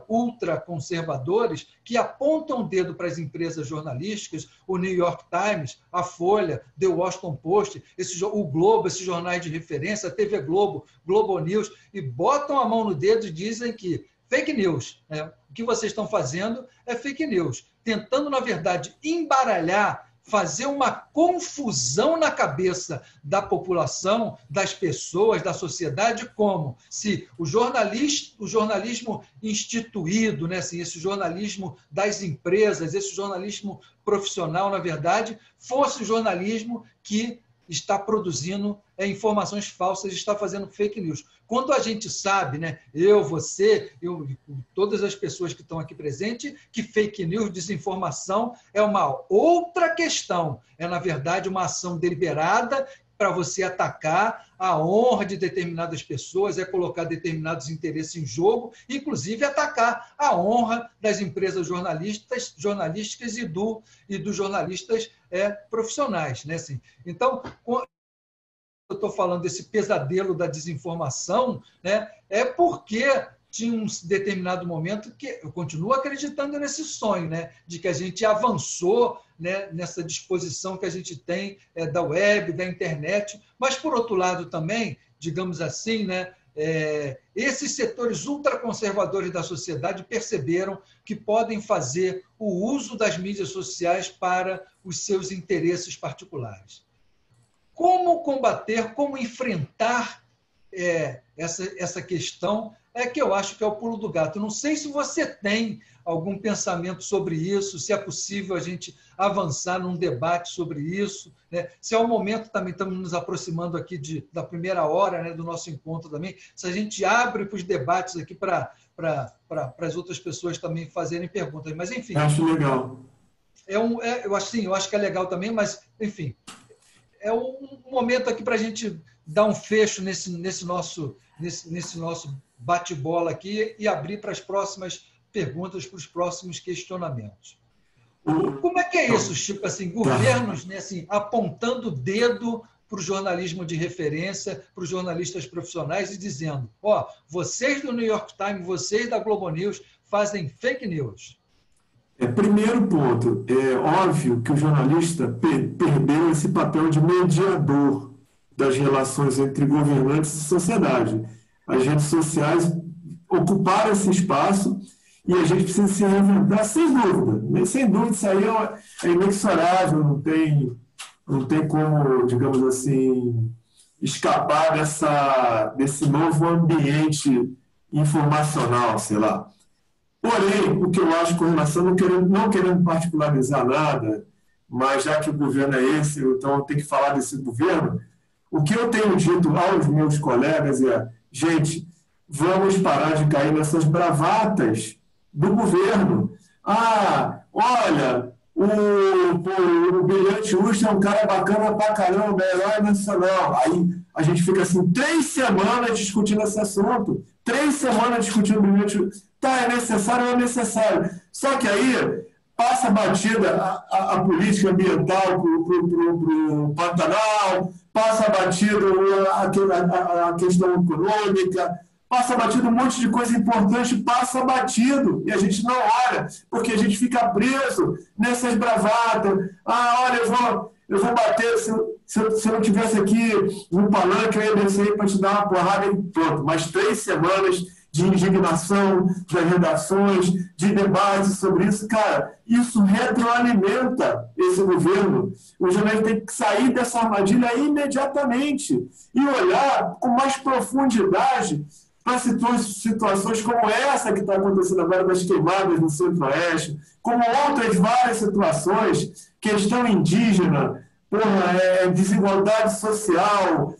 ultraconservadores, que apontam o dedo para as empresas jornalísticas, o New York Times, a Folha, The Washington Post, o Globo, esses jornais de referência, a TV Globo, Globo News, e botam a mão no dedo e dizem que fake news, né? O que vocês estão fazendo é fake news, tentando, na verdade, embaralhar, fazer uma confusão na cabeça da população, das pessoas, da sociedade, como se o jornalismo instituído, né, assim, esse jornalismo das empresas, esse jornalismo profissional, na verdade, fosse o jornalismo que está produzindo informações falsas, está fazendo fake news. Quando a gente sabe, né, você, todas as pessoas que estão aqui presentes, que fake news, desinformação, é uma outra questão. É, na verdade, uma ação deliberada para você atacar a honra de determinadas pessoas, colocar determinados interesses em jogo, inclusive atacar a honra das empresas jornalísticas e dos jornalistas profissionais, né? Assim, então, eu estou falando desse pesadelo da desinformação, né? É porque tinha um determinado momento que eu continuo acreditando nesse sonho, né? De que a gente avançou, né, nessa disposição que a gente tem da web, da internet, mas, por outro lado, também, digamos assim, né, esses setores ultraconservadores da sociedade perceberam que podem fazer o uso das mídias sociais para os seus interesses particulares. como combater, como enfrentar essa questão, que eu acho que é o pulo do gato. Não sei se você tem algum pensamento sobre isso, se é possível a gente avançar num debate sobre isso, né? Se é o momento, também estamos nos aproximando aqui da primeira hora, né, do nosso encontro também, se a gente abre para os debates aqui para as outras pessoas também fazerem perguntas. Mas, enfim... Acho legal. Eu acho que é legal também, mas, enfim, é um momento aqui para a gente dar um fecho nesse nosso bate-bola aqui e abrir para as próximas perguntas, para os próximos questionamentos. Como é que é isso, Chico? Assim, governos, né, assim, apontando o dedo para o jornalismo de referência, para os jornalistas profissionais e dizendo, vocês do New York Times, vocês da Globo News fazem fake news. Primeiro ponto, é óbvio que o jornalista perdeu esse papel de mediador das relações entre governantes e sociedade. As redes sociais ocuparam esse espaço e a gente precisa se reinventar, sem dúvida. Sem dúvida, isso aí é inexorável, não tem como, digamos assim, escapar desse novo ambiente informacional, sei lá. Porém, o que eu acho com relação, não querendo particularizar nada, mas já que o governo é esse, então eu tenho que falar desse governo, o que eu tenho dito aos meus colegas é, gente, vamos parar de cair nessas bravatas do governo. Olha, o Brilhante Ustra é um cara bacana pra caramba, é herói nacional. Aí a gente fica assim, 3 semanas discutindo esse assunto, 3 semanas discutindo o Brilhante Ustra. É necessário ou é necessário. Só que aí passa batida a política ambiental para o Pantanal, passa batido a questão econômica, passa batido um monte de coisa importante, passa batido, e a gente não olha, porque a gente fica preso nessas bravatas. Olha, eu vou bater, se eu não estivesse aqui no palanque, eu ia descer para te dar uma porrada e pronto. Mas 3 semanas de indignação, das redações, de debates sobre isso, cara, isso retroalimenta esse governo. O jornalista tem que sair dessa armadilha imediatamente e olhar com mais profundidade para situações como essa que está acontecendo agora das queimadas no Centro-Oeste, como outras várias situações, questão indígena, desigualdade social,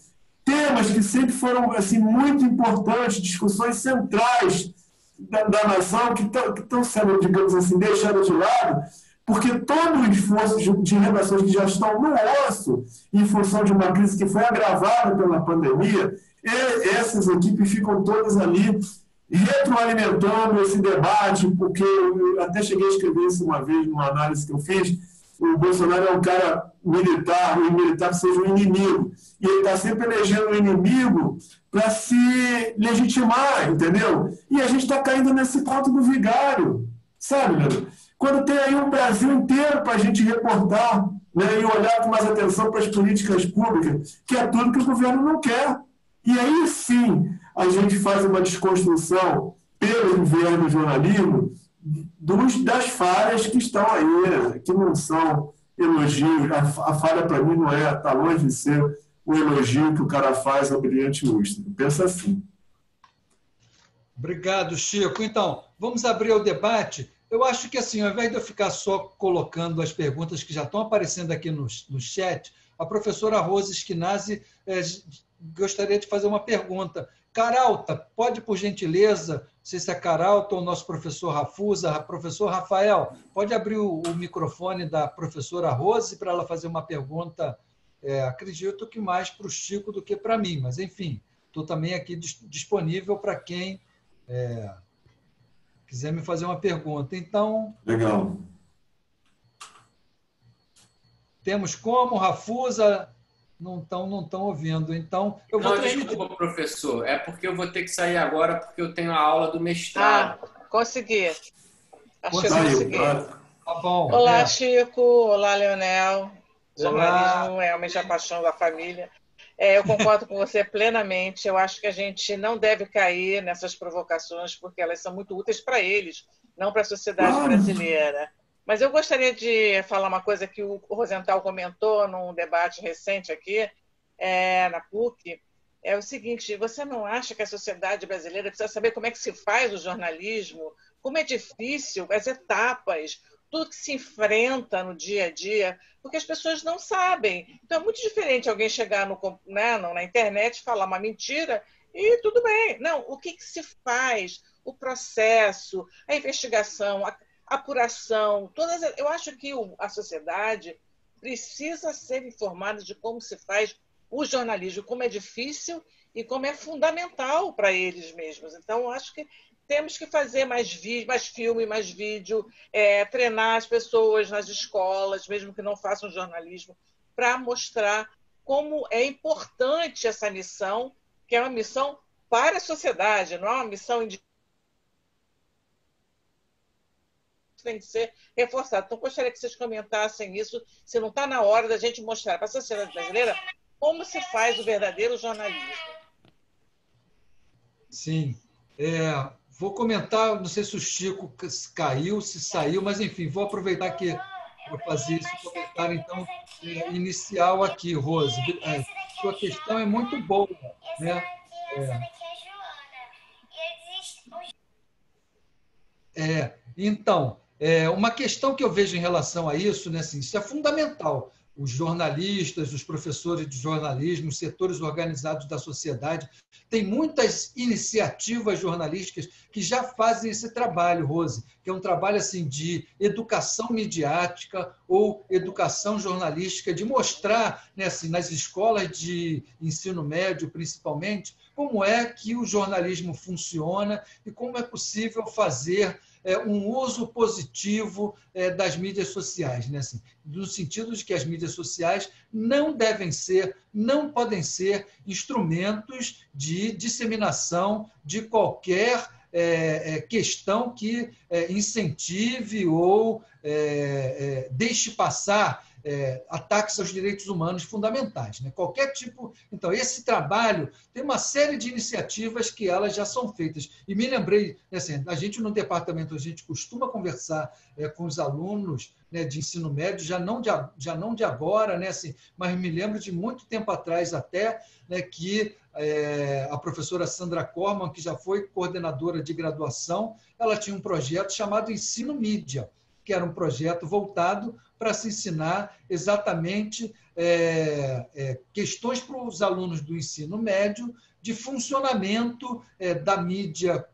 temas que sempre foram assim, muito importantes, discussões centrais da nação, que estão sendo, digamos assim, deixadas de lado, porque todo o esforço de redações que já estão no osso, em função de uma crise que foi agravada pela pandemia, essas equipes ficam todas ali retroalimentando esse debate, porque eu até cheguei a escrever isso uma vez numa análise que eu fiz. O Bolsonaro é um cara militar, o militar seja um inimigo. E ele está sempre elegendo um inimigo para se legitimar, entendeu? E a gente está caindo nesse ponto do vigário, sabe, Leandro? Quando tem aí um Brasil inteiro para a gente reportar, né, e olhar com mais atenção para as políticas públicas, que é tudo que o governo não quer. E aí sim a gente faz uma desconstrução pelo governo, jornalismo, das falhas que estão aí, que não são elogios. A falha, para mim, não está longe de ser o elogio que o cara faz ao Brilhante Ustra. Pensa assim. Obrigado, Chico. Então, vamos abrir o debate. Eu acho que, assim, ao invés de eu ficar só colocando as perguntas que já estão aparecendo aqui no chat, a professora Rose Schinazi gostaria de fazer uma pergunta. Caralta, pode, por gentileza, não sei se é Caralta ou o nosso professor Rafusa, professor Rafael, pode abrir o microfone da professora Rose para ela fazer uma pergunta, acredito que mais para o Chico do que para mim, mas, enfim, estou também aqui disponível para quem quiser me fazer uma pergunta. Então... Legal. Temos como, Rafusa... Não estão ouvindo. Então, eu vou desculpa, professor. É porque eu vou ter que sair agora porque eu tenho a aula do mestrado. Consegui. Acho que eu consegui. Tá bom. Olá, Chico. Olá, Leonel. Jornalismo realmente a paixão da família. Eu concordo com você plenamente. Eu acho que a gente não deve cair nessas provocações porque elas são muito úteis para eles, não para a sociedade brasileira. Mas eu gostaria de falar uma coisa que o Rosenthal comentou num debate recente aqui, na PUC, é o seguinte: você não acha que a sociedade brasileira precisa saber como é que se faz o jornalismo, como é difícil, as etapas, tudo que se enfrenta no dia a dia, porque as pessoas não sabem. Então é muito diferente alguém chegar na internet e falar uma mentira e tudo bem. Não, o que se faz, o processo, a investigação, a apuração, eu acho que a sociedade precisa ser informada de como se faz o jornalismo, como é difícil e como é fundamental para eles mesmos. Então, eu acho que temos que fazer mais filme, mais vídeo, treinar as pessoas nas escolas, mesmo que não façam jornalismo, para mostrar como é importante essa missão, que é uma missão para a sociedade, não é uma missão individual. Tem que ser reforçado. Então, gostaria que vocês comentassem isso, se não está na hora da gente mostrar para a sociedade brasileira como se faz o verdadeiro jornalismo. Sim. Vou comentar, não sei se o Chico caiu, se saiu, mas, enfim, vou aproveitar aqui para fazer esse comentário, então, inicial aqui, Rose. Sua questão é muito boa, né? Então, uma questão que eu vejo em relação a isso, né, assim, isso é fundamental. Os jornalistas, os professores de jornalismo, os setores organizados da sociedade, tem muitas iniciativas jornalísticas que já fazem esse trabalho, Rose, que é um trabalho assim, de educação midiática ou educação jornalística, de mostrar, né, assim, nas escolas de ensino médio, principalmente, como é que o jornalismo funciona e como é possível fazer um uso positivo das mídias sociais, né? Assim, no sentido de que as mídias sociais não podem ser instrumentos de disseminação de qualquer questão que incentive ou deixe passar ataques aos direitos humanos fundamentais, né? Qualquer tipo. Então, esse trabalho tem uma série de iniciativas que elas já são feitas. E me lembrei, assim, a gente no departamento, a gente costuma conversar com os alunos, né, de ensino médio, já não de agora, né, assim, mas me lembro de muito tempo atrás até, né, que a professora Sandra Corman, que já foi coordenadora de graduação, ela tinha um projeto chamado Ensino Mídia, que era um projeto voltado para se ensinar exatamente questões para os alunos do ensino médio de funcionamento da mídia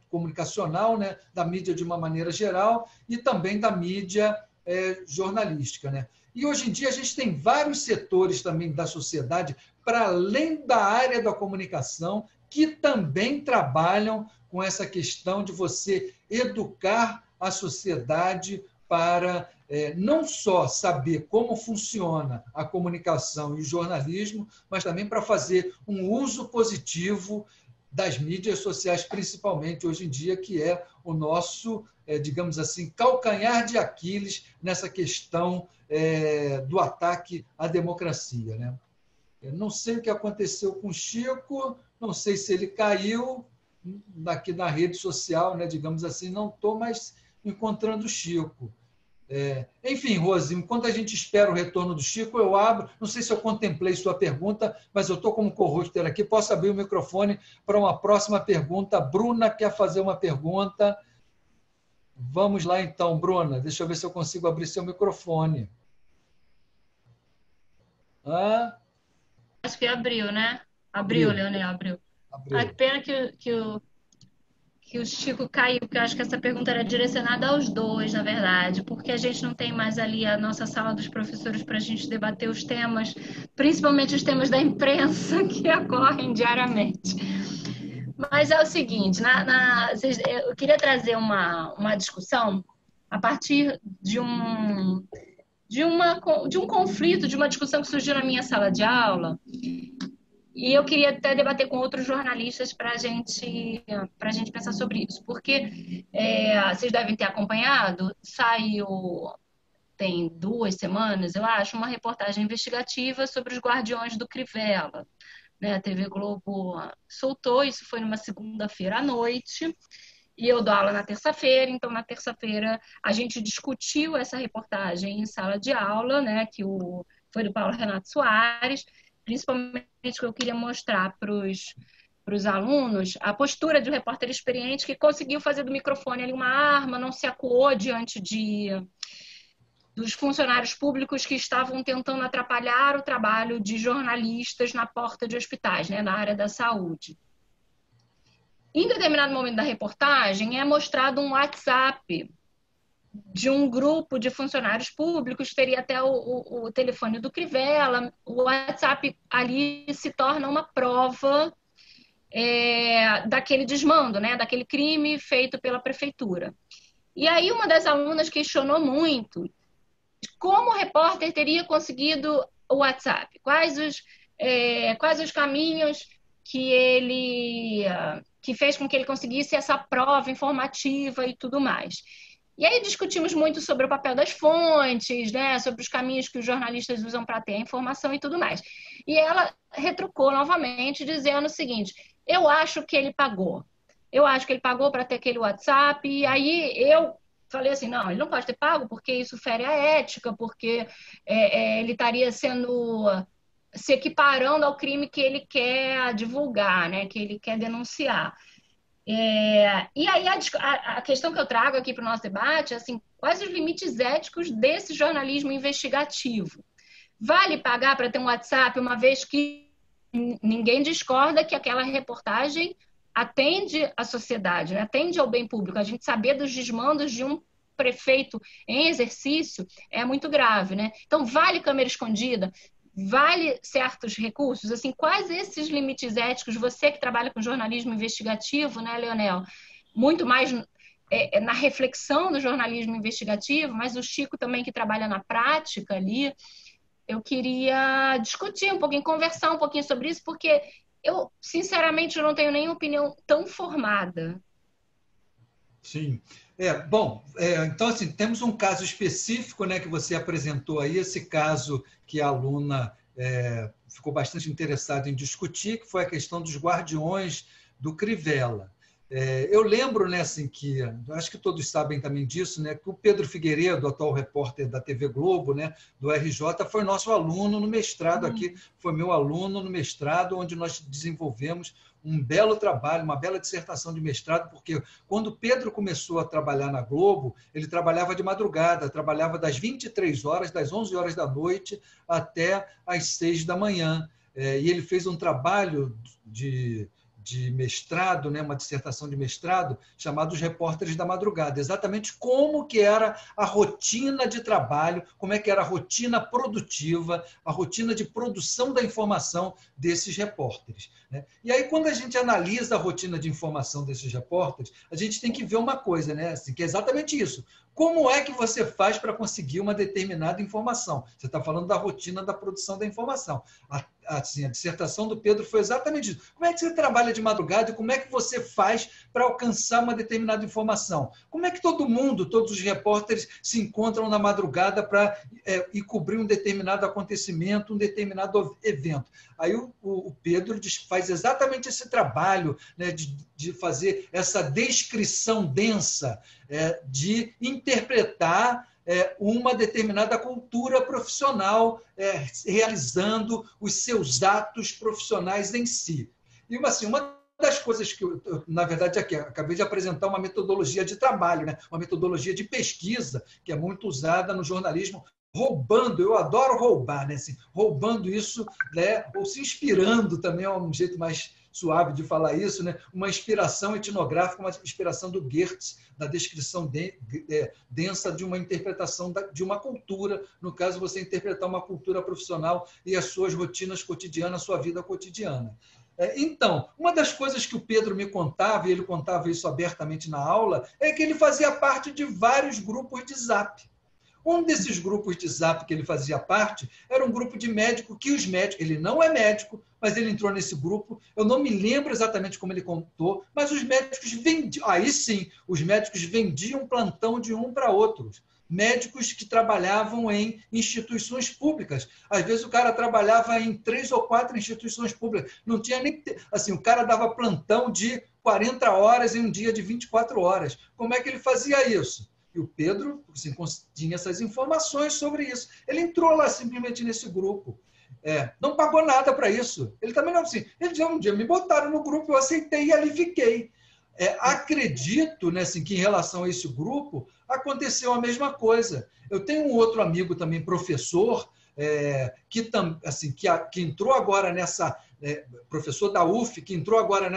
comunicacional, né, da mídia de uma maneira geral e também da mídia jornalística, né? E hoje em dia a gente tem vários setores também da sociedade, para além da área da comunicação, que também trabalham com essa questão de você educar a sociedade para não só saber como funciona a comunicação e o jornalismo, mas também para fazer um uso positivo das mídias sociais, principalmente hoje em dia, que é o nosso, digamos assim, calcanhar de Aquiles nessa questão do ataque à democracia, né? Eu não sei o que aconteceu com o Chico, não sei se ele caiu aqui na rede social, né, digamos assim, não estou mais encontrando o Chico. Enfim, Rose, enquanto a gente espera o retorno do Chico, eu abro, não sei se eu contemplei sua pergunta, mas eu estou como co-hoster aqui, posso abrir o microfone para uma próxima pergunta. Bruna quer fazer uma pergunta. Vamos lá então, Bruna, deixa eu ver se eu consigo abrir seu microfone. Acho que abriu, né? Abriu, Leonel, abriu. Que pena que o Chico caiu, porque eu acho que essa pergunta era direcionada aos dois, na verdade, porque a gente não tem mais ali a nossa sala dos professores para a gente debater os temas, principalmente os temas da imprensa que ocorrem diariamente. Mas é o seguinte, eu queria trazer uma discussão a partir de um conflito, de uma discussão que surgiu na minha sala de aula. E eu queria até debater com outros jornalistas para a gente pensar sobre isso. Porque vocês devem ter acompanhado, tem 2 semanas, eu acho, uma reportagem investigativa sobre os Guardiões do Crivella, né? A TV Globo soltou, isso foi numa segunda-feira à noite, e eu dou aula na terça-feira, então na terça-feira a gente discutiu essa reportagem em sala de aula, né? Que foi do Paulo Renato Soares, principalmente que eu queria mostrar para os alunos, a postura de um repórter experiente que conseguiu fazer do microfone ali uma arma, não se acuou diante dos funcionários públicos que estavam tentando atrapalhar o trabalho de jornalistas na porta de hospitais, né, na área da saúde. Em determinado momento da reportagem, é mostrado um WhatsApp de um grupo de funcionários públicos, teria até o telefone do Crivella. O WhatsApp ali se torna uma prova daquele desmando, né, daquele crime feito pela prefeitura. E aí uma das alunas questionou muito como o repórter teria conseguido o WhatsApp, quais os caminhos que fez com que ele conseguisse essa prova informativa e tudo mais. E aí discutimos muito sobre o papel das fontes, né, sobre os caminhos que os jornalistas usam para ter a informação e tudo mais. E ela retrucou novamente, dizendo o seguinte: eu acho que ele pagou. Eu acho que ele pagou para ter aquele WhatsApp. E aí eu falei assim, não, ele não pode ter pago porque isso fere a ética, porque ele estaria se equiparando ao crime que ele quer divulgar, né, que ele quer denunciar. E aí a questão que eu trago aqui para o nosso debate é assim, quais os limites éticos desse jornalismo investigativo? Vale pagar para ter um WhatsApp, uma vez que ninguém discorda que aquela reportagem atende à sociedade, né? Atende ao bem público. A gente saber dos desmandos de um prefeito em exercício é muito grave, né? Então, vale câmera escondida? Vale certos recursos? Assim, quais esses limites éticos, você que trabalha com jornalismo investigativo, né, Leonel? Muito mais na reflexão do jornalismo investigativo, mas o Chico também que trabalha na prática ali, eu queria discutir um pouquinho, conversar um pouquinho sobre isso, porque eu, sinceramente, não tenho nenhuma opinião tão formada. Sim. Bom, então, assim, temos um caso específico, né, que você apresentou aí, esse caso que a aluna ficou bastante interessada em discutir, que foi a questão dos guardiões do Crivella. Eu lembro, né, assim, que acho que todos sabem também disso, né, que o Pedro Figueiredo, atual repórter da TV Globo, né, do RJ, foi nosso aluno no mestrado aqui, foi meu aluno no mestrado, onde nós desenvolvemos um belo trabalho, uma bela dissertação de mestrado, porque quando o Pedro começou a trabalhar na Globo, ele trabalhava de madrugada, trabalhava das 23 horas, das 11 horas da noite até às 6 da manhã. E ele fez um trabalho de mestrado, né, uma dissertação de mestrado, chamado Os Repórteres da Madrugada, exatamente como que era a rotina de trabalho, como é que era a rotina produtiva, a rotina de produção da informação desses repórteres, né? E aí, quando a gente analisa a rotina de informação desses repórteres, a gente tem que ver uma coisa, né, assim, que é exatamente isso. Como é que você faz para conseguir uma determinada informação? Você está falando da rotina da produção da informação. Assim, a dissertação do Pedro foi exatamente isso. Como é que você trabalha de madrugada e como é que você faz para alcançar uma determinada informação? Como é que todo mundo, todos os repórteres se encontram na madrugada para ir cobrir um determinado acontecimento, um determinado evento? Aí o Pedro faz exatamente esse trabalho, né, de fazer essa descrição densa, de interpretar uma determinada cultura profissional, realizando os seus atos profissionais em si. E assim, uma das coisas que eu, na verdade, aqui acabei de apresentar uma metodologia de trabalho, né? Uma metodologia de pesquisa que é muito usada no jornalismo, roubando, eu adoro roubar, né? Assim, roubando isso, né? Ou se inspirando também, é um jeito mais suave de falar isso, né? Uma inspiração etnográfica, uma inspiração do Goethe, da descrição densa de uma interpretação de uma cultura, no caso, você interpretar uma cultura profissional e as suas rotinas cotidianas, a sua vida cotidiana. Então, uma das coisas que o Pedro me contava, e ele contava isso abertamente na aula, é que ele fazia parte de vários grupos de Zap. Um desses grupos de Zap que ele fazia parte era um grupo de médicos que os médicos... Ele não é médico, mas ele entrou nesse grupo. Eu não me lembro exatamente como ele contou, mas os médicos vendiam... Aí sim, os médicos vendiam plantão de um para outro. Médicos que trabalhavam em instituições públicas. Às vezes o cara trabalhava em 3 ou 4 instituições públicas. Não tinha nem... Assim, o cara dava plantão de 40 horas em um dia de 24 horas. Como é que ele fazia isso? E o Pedro, assim, tinha essas informações sobre isso. Ele entrou lá simplesmente nesse grupo. não pagou nada para isso. Ele também não assim. Ele dizia, um dia me botaram no grupo, eu aceitei e ali fiquei. Acredito, né, assim, que em relação a esse grupo aconteceu a mesma coisa. Eu tenho um outro amigo também, professor, que entrou agora nessa... professor da UF, que entrou agora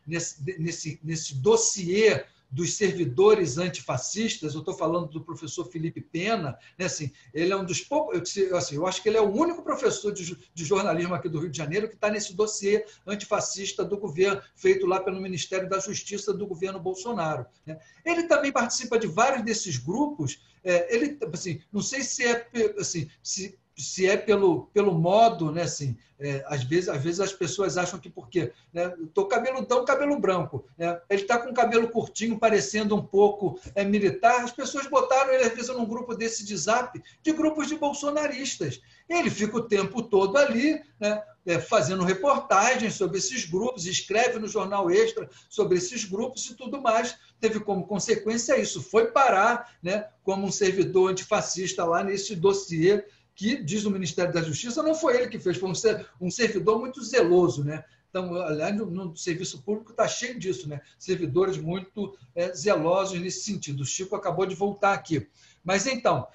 nesse dossiê dos servidores antifascistas. Eu estou falando do professor Felipe Pena, né? Assim, ele é um dos poucos, eu acho que ele é o único professor de jornalismo aqui do Rio de Janeiro que está nesse dossiê antifascista do governo, feito lá pelo Ministério da Justiça do governo Bolsonaro, né? Ele também participa de vários desses grupos. Ele, assim, não sei se é assim, se é pelo modo, né, assim, às vezes as pessoas acham que porque, né, estou cabeludão, cabelo branco, né, ele está com o cabelo curtinho, parecendo um pouco militar, as pessoas botaram ele, às vezes, num grupo desse de zap, de grupos de bolsonaristas. Ele fica o tempo todo ali, né, fazendo reportagens sobre esses grupos, escreve no Jornal Extra sobre esses grupos e tudo mais. Teve como consequência isso, foi parar, né, como um servidor antifascista lá nesse dossiê que, diz o Ministério da Justiça, não foi ele que fez, foi um servidor muito zeloso, né? Então, aliás, no serviço público está cheio disso, né? Servidores muito zelosos nesse sentido. O Chico acabou de voltar aqui. Mas, então,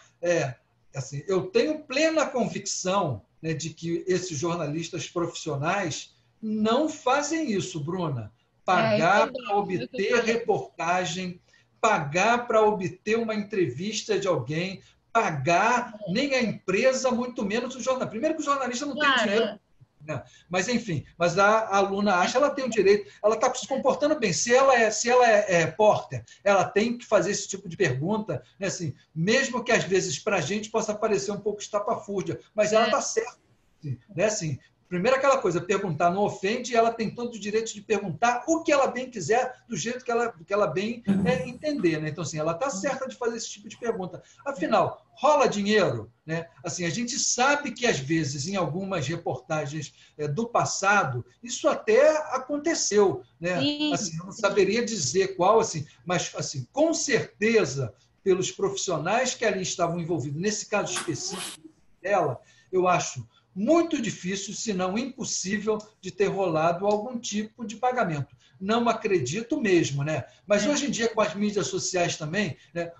assim, eu tenho plena convicção, né, de que esses jornalistas profissionais não fazem isso, Bruna. Pagar para obter reportagem, pagar para obter uma entrevista de alguém, pagar nem a empresa, muito menos o jornalista. Primeiro que o jornalista não tem dinheiro. Né? Mas, enfim, mas a aluna acha que ela tem o direito, ela está se comportando bem. Se ela é repórter, ela tem que fazer esse tipo de pergunta, né? Assim, mesmo que às vezes para a gente possa parecer um pouco estapafúrdia, mas ela está certa. Assim, né? Assim, primeiro aquela coisa, perguntar não ofende, e ela tem todo o direito de perguntar o que ela bem quiser, do jeito que ela bem entender, né? Então, assim, ela está certa de fazer esse tipo de pergunta. Afinal, rola dinheiro, né? Assim, a gente sabe que, às vezes, em algumas reportagens do passado, isso até aconteceu, né? Assim, eu não saberia dizer qual, assim, mas, assim, com certeza, pelos profissionais que ali estavam envolvidos, nesse caso específico dela, eu acho muito difícil, se não impossível, de ter rolado algum tipo de pagamento. Não acredito mesmo, né? Mas hoje em dia, com as mídias sociais também, né,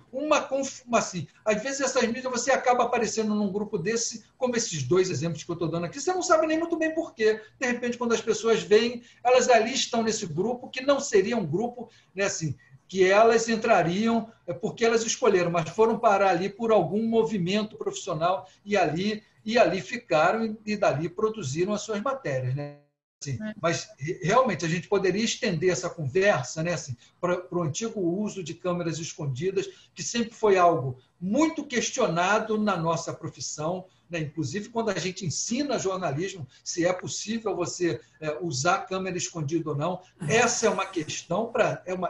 assim, às vezes essas mídias você acaba aparecendo num grupo desse, como esses dois exemplos que eu estou dando aqui, você não sabe nem muito bem por quê. De repente, quando as pessoas veem, elas ali estão nesse grupo, que não seria um grupo, né, assim, que elas entrariam porque elas escolheram, mas foram parar ali por algum movimento profissional e ali ficaram e dali produziram as suas matérias, né? Assim, mas realmente a gente poderia estender essa conversa, né, assim, para o antigo uso de câmeras escondidas, que sempre foi algo muito questionado na nossa profissão, né? Inclusive quando a gente ensina jornalismo, se é possível você usar câmera escondida ou não. Essa é uma questão,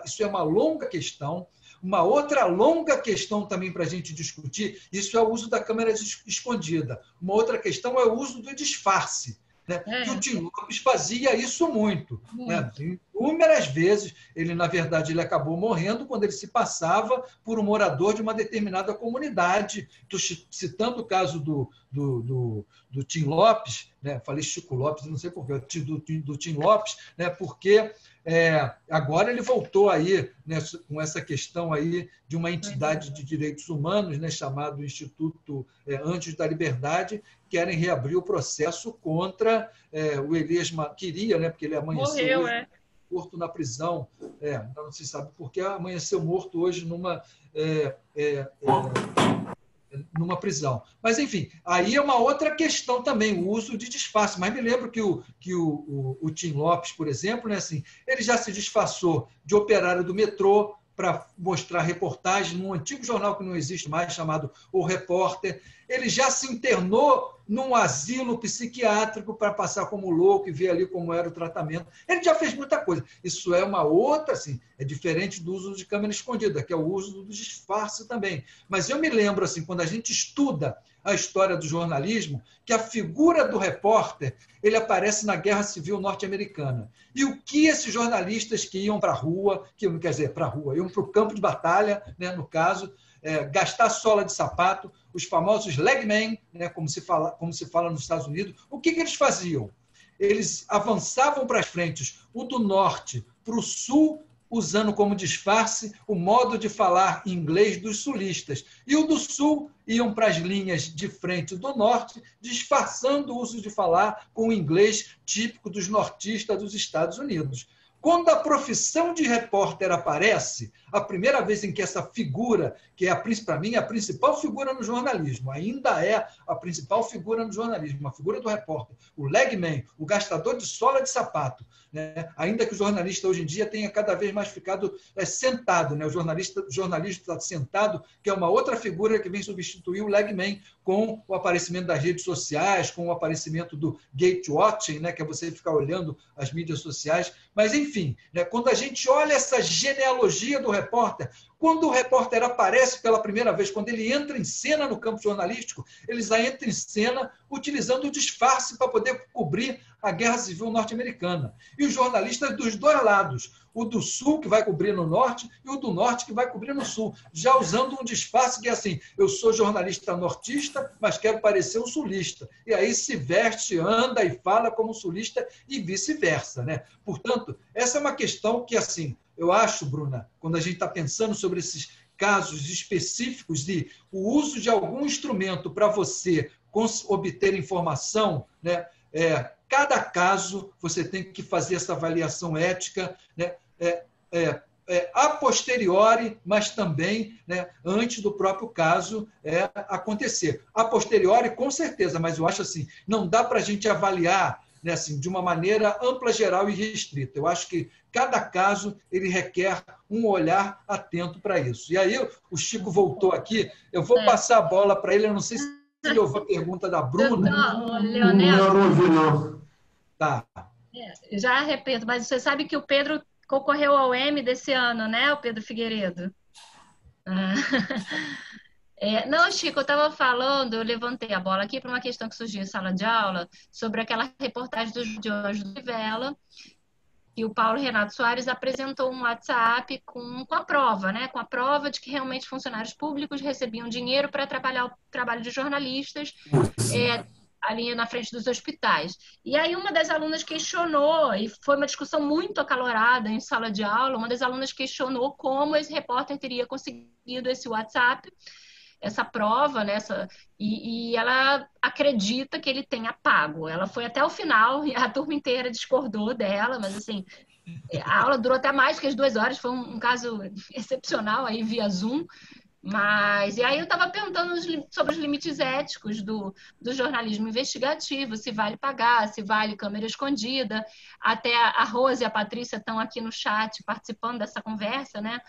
isso é uma longa questão. Uma outra longa questão também para a gente discutir, isso é o uso da câmera escondida. Uma outra questão é o uso do disfarce, né? Que o Tim Lopes fazia isso muito, né? Inúmeras vezes, na verdade, ele acabou morrendo quando ele se passava por um morador de uma determinada comunidade. Estou citando o caso do Tim Lopes, né? Falei Chico Lopes, não sei porquê, do Tim Lopes, né? Porque agora ele voltou aí, né, com essa questão aí de uma entidade de direitos humanos, né, chamado Instituto Anjos da Liberdade, querem reabrir o processo contra o Elias queria, né, porque ele amanheceu hoje, morto na prisão, não se sabe por que amanheceu morto hoje numa prisão. Mas, enfim, aí é uma outra questão também, o uso de disfarce. Mas me lembro que o Tim Lopes, por exemplo, né, assim, ele já se disfarçou de operário do metrô para mostrar reportagem num antigo jornal que não existe mais, chamado O Repórter. Ele já se internou num asilo psiquiátrico para passar como louco e ver ali como era o tratamento. Ele já fez muita coisa. Isso é uma outra, assim, é diferente do uso de câmera escondida, que é o uso do disfarce também. Mas eu me lembro, assim, quando a gente estuda a história do jornalismo, que a figura do repórter ele aparece na Guerra Civil Norte-Americana. E o que esses jornalistas que iam para a rua, iam para o campo de batalha, né, no caso, gastar sola de sapato, os famosos legmen, né, como se fala nos Estados Unidos. O que eles faziam? Eles avançavam para as frentes, o do norte para o sul, usando como disfarce o modo de falar inglês dos sulistas. E o do sul iam para as linhas de frente do norte, disfarçando o uso de falar com o inglês típico dos nortistas dos Estados Unidos. Quando a profissão de repórter aparece, a primeira vez em que essa figura, que é, para mim, a principal figura no jornalismo, ainda é a principal figura no jornalismo, a figura do repórter, o legman, o gastador de sola de sapato, né? Ainda que o jornalista hoje em dia tenha cada vez mais ficado sentado, né? O jornalista está sentado, que é uma outra figura que vem substituir o legman com o aparecimento das redes sociais, com o aparecimento do gatewatching, né? Que é você ficar olhando as mídias sociais. Mas, enfim, né? Quando a gente olha essa genealogia do repórter, quando o repórter aparece pela primeira vez, quando ele entra em cena no campo jornalístico, ele já entra em cena utilizando o disfarce para poder cobrir a Guerra Civil Norte-Americana. E os jornalistas dos dois lados, o do sul, que vai cobrir no norte, e o do norte, que vai cobrir no sul, já usando um disfarce que é assim: eu sou jornalista nortista, mas quero parecer um sulista. E aí se veste, anda e fala como sulista e vice-versa, né? Portanto, essa é uma questão que, assim, eu acho, Bruna, quando a gente está pensando sobre esses casos específicos de o uso de algum instrumento para você obter informação, né? Cada caso você tem que fazer essa avaliação ética, né? A posteriori, mas também, né, antes do próprio caso acontecer. A posteriori, com certeza, mas eu acho assim, não dá para a gente avaliar, né, assim, de uma maneira ampla, geral e restrita. Eu acho que cada caso ele requer um olhar atento para isso. E aí o Chico voltou aqui, eu vou passar a bola para ele, eu não sei se ele ouviu a pergunta da Bruna. Leonel. Não. Tá. Já repito, mas você sabe que o Pedro concorreu ao M desse ano, né, o Pedro Figueiredo? Não, Chico, eu estava falando, eu levantei a bola aqui para uma questão que surgiu em sala de aula sobre aquela reportagem do Jorge Livella, que o Paulo Renato Soares apresentou um WhatsApp com a prova, né? Com a prova de que realmente funcionários públicos recebiam dinheiro para atrapalhar o trabalho de jornalistas ali na frente dos hospitais. E aí uma das alunas questionou, e foi uma discussão muito acalorada em sala de aula, uma das alunas questionou como esse repórter teria conseguido esse WhatsApp, essa prova, né, e ela acredita que ele tenha pago. Ela foi até o final e a turma inteira discordou dela, mas assim, a aula durou até mais que as 2 horas, foi um caso excepcional aí via Zoom. E aí eu estava perguntando sobre os limites éticos do jornalismo investigativo, se vale pagar, se vale câmera escondida. Até a Rose e a Patrícia estão aqui no chat participando dessa conversa, né?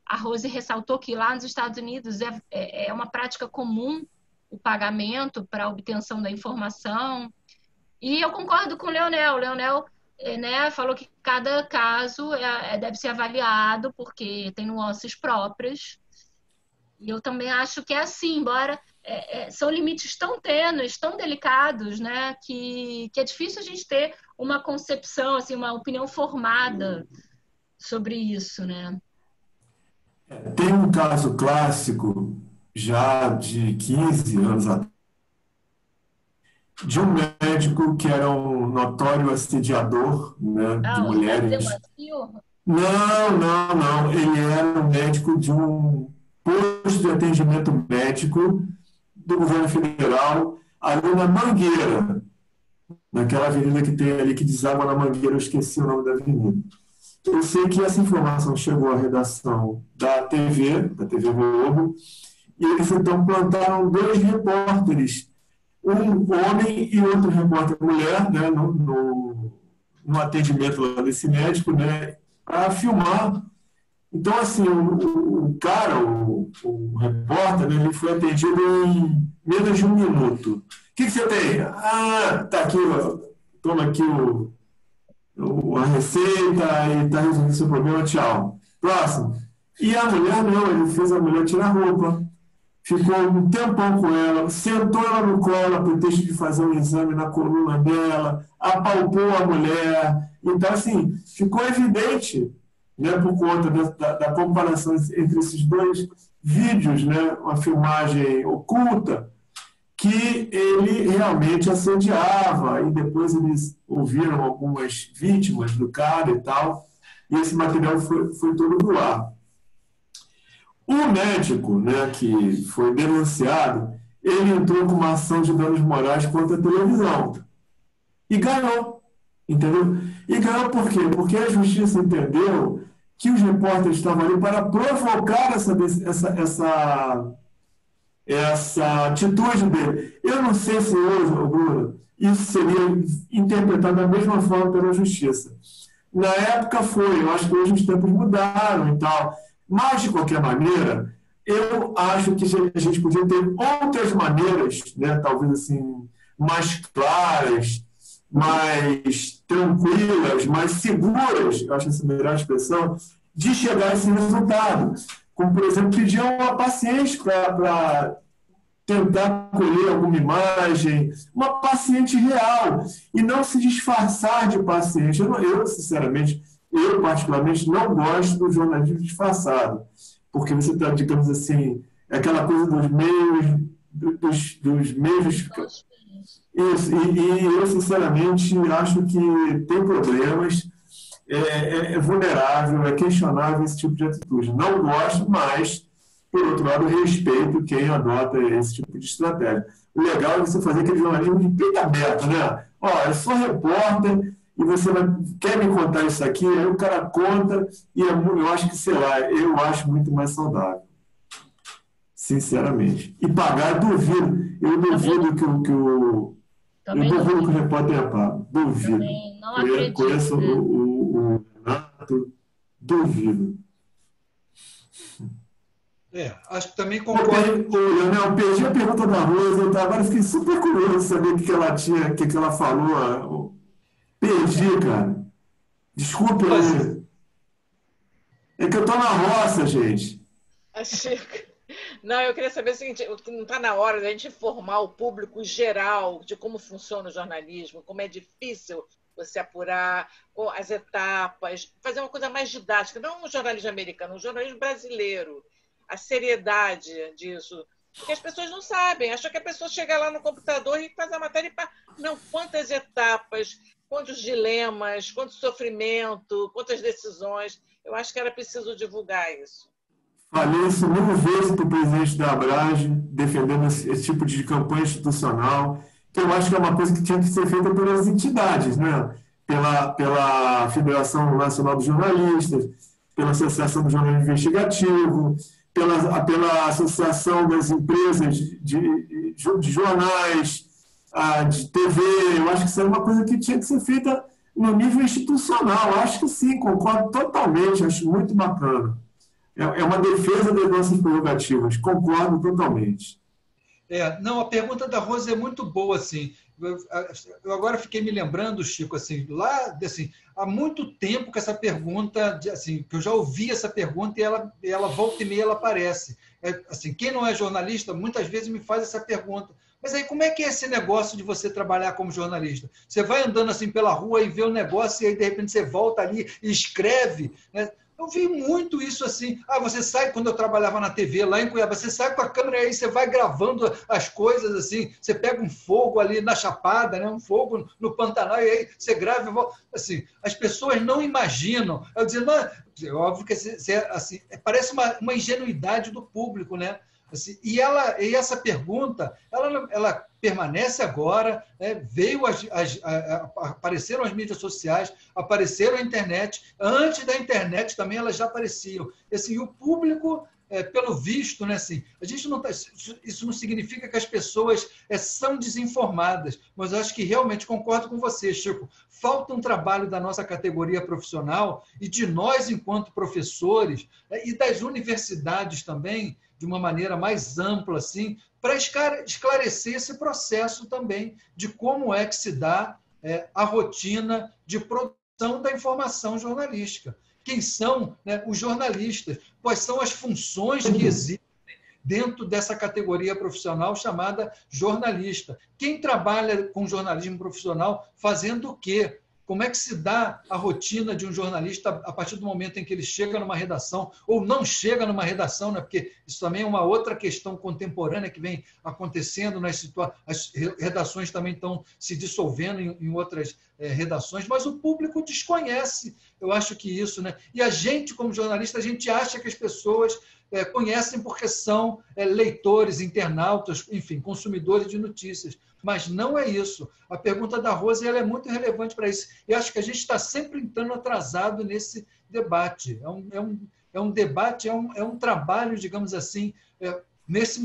A Rose ressaltou que lá nos Estados Unidos é uma prática comum o pagamento para a obtenção da informação. E eu concordo com o Leonel. O Leonel, né, falou que cada caso deve ser avaliado porque tem nuances próprias. E eu também acho que é assim, embora são limites tão tênues, tão delicados, né, que é difícil a gente ter uma concepção, assim, uma opinião formada sobre isso, né? Tem um caso clássico, já de 15 anos atrás, de um médico que era um notório assediador, né, de mulheres. Não. Ele era um médico de um posto de atendimento médico do governo federal, ali na Mangueira, naquela avenida que tem ali que deságua na Mangueira, eu esqueci o nome da avenida. Eu sei que essa informação chegou à redação da TV Globo, e eles então plantaram 2 repórteres, um homem e outro repórter mulher, né, no atendimento lá desse médico, né, para filmar. Então, assim, o repórter, né, ele foi atendido em menos de 1 minuto. O que você tem? Tá aqui, toma aqui a receita e tá resolvendo seu problema, tchau. Próximo. E a mulher não, ele fez a mulher tirar a roupa, ficou um tempão com ela, sentou ela no colo a pretexto de fazer um exame na coluna dela, apalpou a mulher. Então, assim, ficou evidente, né, por conta da comparação entre esses 2 vídeos, né, uma filmagem oculta, que ele realmente assediava, e depois eles ouviram algumas vítimas do cara e tal, e esse material foi todo do ar. O médico, né, que foi denunciado, ele entrou com uma ação de danos morais contra a televisão e ganhou, entendeu? E ganhou por quê? Porque a justiça entendeu que os repórteres estavam ali para provocar essa atitude dele. Eu não sei se hoje, Bruno, isso seria interpretado da mesma forma pela justiça. Na época foi, eu acho que hoje os tempos mudaram e tal, mas, de qualquer maneira, eu acho que a gente podia ter outras maneiras, né, talvez assim, mais claras, mais tranquilas, mais seguras, eu acho essa a melhor expressão, de chegar a esse resultado. Como, por exemplo, pedir a uma paciente para tentar colher alguma imagem, uma paciente real, e não se disfarçar de paciente. Eu sinceramente, eu particularmente não gosto do jornalismo disfarçado, porque você está, digamos assim, aquela coisa dos meios, dos meios. Isso, e eu sinceramente acho que tem problemas, é vulnerável, é questionável esse tipo de atitude. Não gosto, mas, por outro lado, respeito quem adota esse tipo de estratégia. O legal é você fazer aquele jornalismo de peito aberto, né? Ó, eu sou repórter e você quer me contar isso aqui, aí o cara conta e eu acho que, sei lá, eu acho muito mais saudável. Sinceramente. E pagar, duvido. Eu duvido que o repórter é pago. Duvido. Também não acredito. Conheço o Renato, duvido. Acho que também concordo. Eu perdi a pergunta da Rosa, agora fiquei super curioso de saber o que ela tinha, o que ela falou. Perdi, cara. Desculpe aí. É que eu tô na roça, gente. Não, eu queria saber o seguinte, não está na hora da gente informar o público geral de como funciona o jornalismo, como é difícil você apurar as etapas, fazer uma coisa mais didática, não um jornalismo americano, um jornalismo brasileiro, a seriedade disso, porque as pessoas não sabem, acham que a pessoa chega lá no computador e faz a matéria e não, quantas etapas, quantos dilemas, quanto sofrimento, quantas decisões, eu acho que era preciso divulgar isso. Falei isso 1000 vezes para o presidente da Abrage, defendendo esse tipo de campanha institucional, que eu acho que é uma coisa que tinha que ser feita pelas entidades, né? Pela Federação Nacional dos Jornalistas, pela Associação do Jornalismo Investigativo, pela Associação das Empresas de Jornais, de TV. Eu acho que isso é uma coisa que tinha que ser feita no nível institucional. Eu acho que sim, concordo totalmente, acho muito bacana. É uma defesa das nossas prerrogativas, concordo totalmente. Não, a pergunta da Rosa é muito boa, assim. Eu agora fiquei me lembrando, Chico, assim, há muito tempo que essa pergunta, assim, que eu já ouvi essa pergunta e ela volta e meia ela aparece. Assim, quem não é jornalista muitas vezes me faz essa pergunta. Mas aí como é que é esse negócio de você trabalhar como jornalista? Você vai andando assim pela rua e vê o negócio e aí de repente você volta ali e escreve, né? Eu vi muito isso assim. Você sai, quando eu trabalhava na TV lá em Cuiabá, você sai com a câmera aí, você vai gravando as coisas assim, você pega um fogo ali na Chapada, né? Um fogo no Pantanal, e aí você grava e volta. Assim, as pessoas não imaginam. Eu dizia, é óbvio que assim, parece uma ingenuidade do público, né? Assim, e essa pergunta, ela permanece agora, né? Apareceram as mídias sociais, apareceram a internet, antes da internet também elas já apareciam. Assim, e o público, pelo visto, né, assim, a gente não isso não significa que as pessoas são desinformadas, mas eu acho que realmente concordo com você, Chico, falta um trabalho da nossa categoria profissional e de nós enquanto professores, e das universidades também, de uma maneira mais ampla, assim, para esclarecer esse processo também de como é que se dá a rotina de produção da informação jornalística. Quem são, né, os jornalistas? Quais são as funções que existem dentro dessa categoria profissional chamada jornalista? Quem trabalha com jornalismo profissional fazendo o quê? Como é que se dá a rotina de um jornalista a partir do momento em que ele chega numa redação ou não chega numa redação, né? Porque isso também é uma outra questão contemporânea que vem acontecendo as redações também estão se dissolvendo em outras redações, mas o público desconhece, eu acho que isso, né? E a gente, como jornalista, a gente acha que as pessoas conhecem porque são leitores, internautas, enfim, consumidores de notícias. Mas não é isso. A pergunta da Rose ela é muito relevante para isso. E acho que a gente está sempre entrando atrasado nesse debate. É um debate, é um trabalho, digamos assim, nesse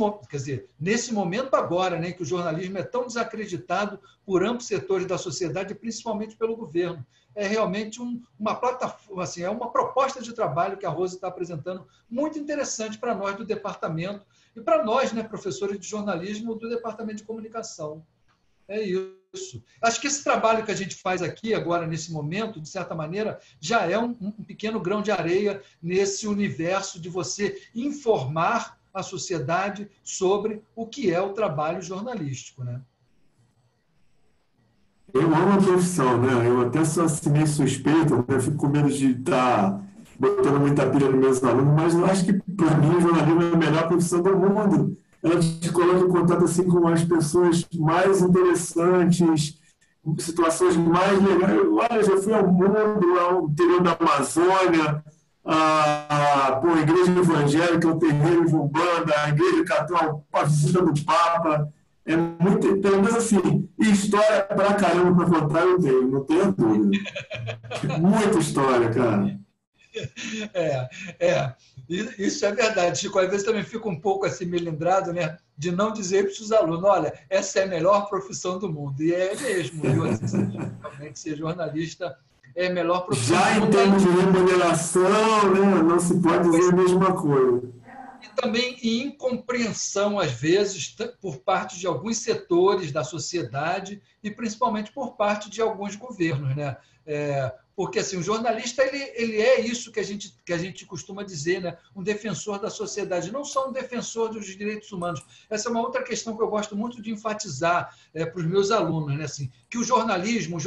momento agora, né, que o jornalismo é tão desacreditado por amplos setores da sociedade, principalmente pelo governo. É realmente uma plataforma, assim, é uma proposta de trabalho que a Rose está apresentando muito interessante para nós do departamento e para nós, né, professores de jornalismo do departamento de comunicação. É isso. Acho que esse trabalho que a gente faz aqui agora, nesse momento, de certa maneira, já é um pequeno grão de areia nesse universo de você informar a sociedade sobre o que é o trabalho jornalístico, né? Eu amo a profissão, né? Eu até sou assim, meio suspeito, né? Fico com medo de estar botando muita pilha nos meus alunos, mas eu acho que, para mim, o jornalismo é a melhor profissão do mundo. Ela te coloca em contato assim, com as pessoas mais interessantes, situações mais legais. Olha, já fui ao mundo, ao interior da Amazônia, a igreja evangélica, o terreiro de Umbanda, a igreja católica, a visita do Papa. É muito, pelo menos assim, história pra caramba para contar eu não tenho dúvida. Muita história, cara. Isso é verdade, Chico. Às vezes também fico um pouco assim melindrado, né, de não dizer para os alunos, olha, essa é a melhor profissão do mundo. E é mesmo, viu? Realmente ser jornalista é a melhor profissão. Já em termos de remuneração, né, não se pode dizer a mesma coisa. E também em incompreensão, às vezes, por parte de alguns setores da sociedade e principalmente por parte de alguns governos, né? Porque assim, o jornalista ele é isso que a gente costuma dizer, né? Um defensor da sociedade, não só um defensor dos direitos humanos. Essa é uma outra questão que eu gosto muito de enfatizar para os meus alunos, né? Assim, que o jornalismo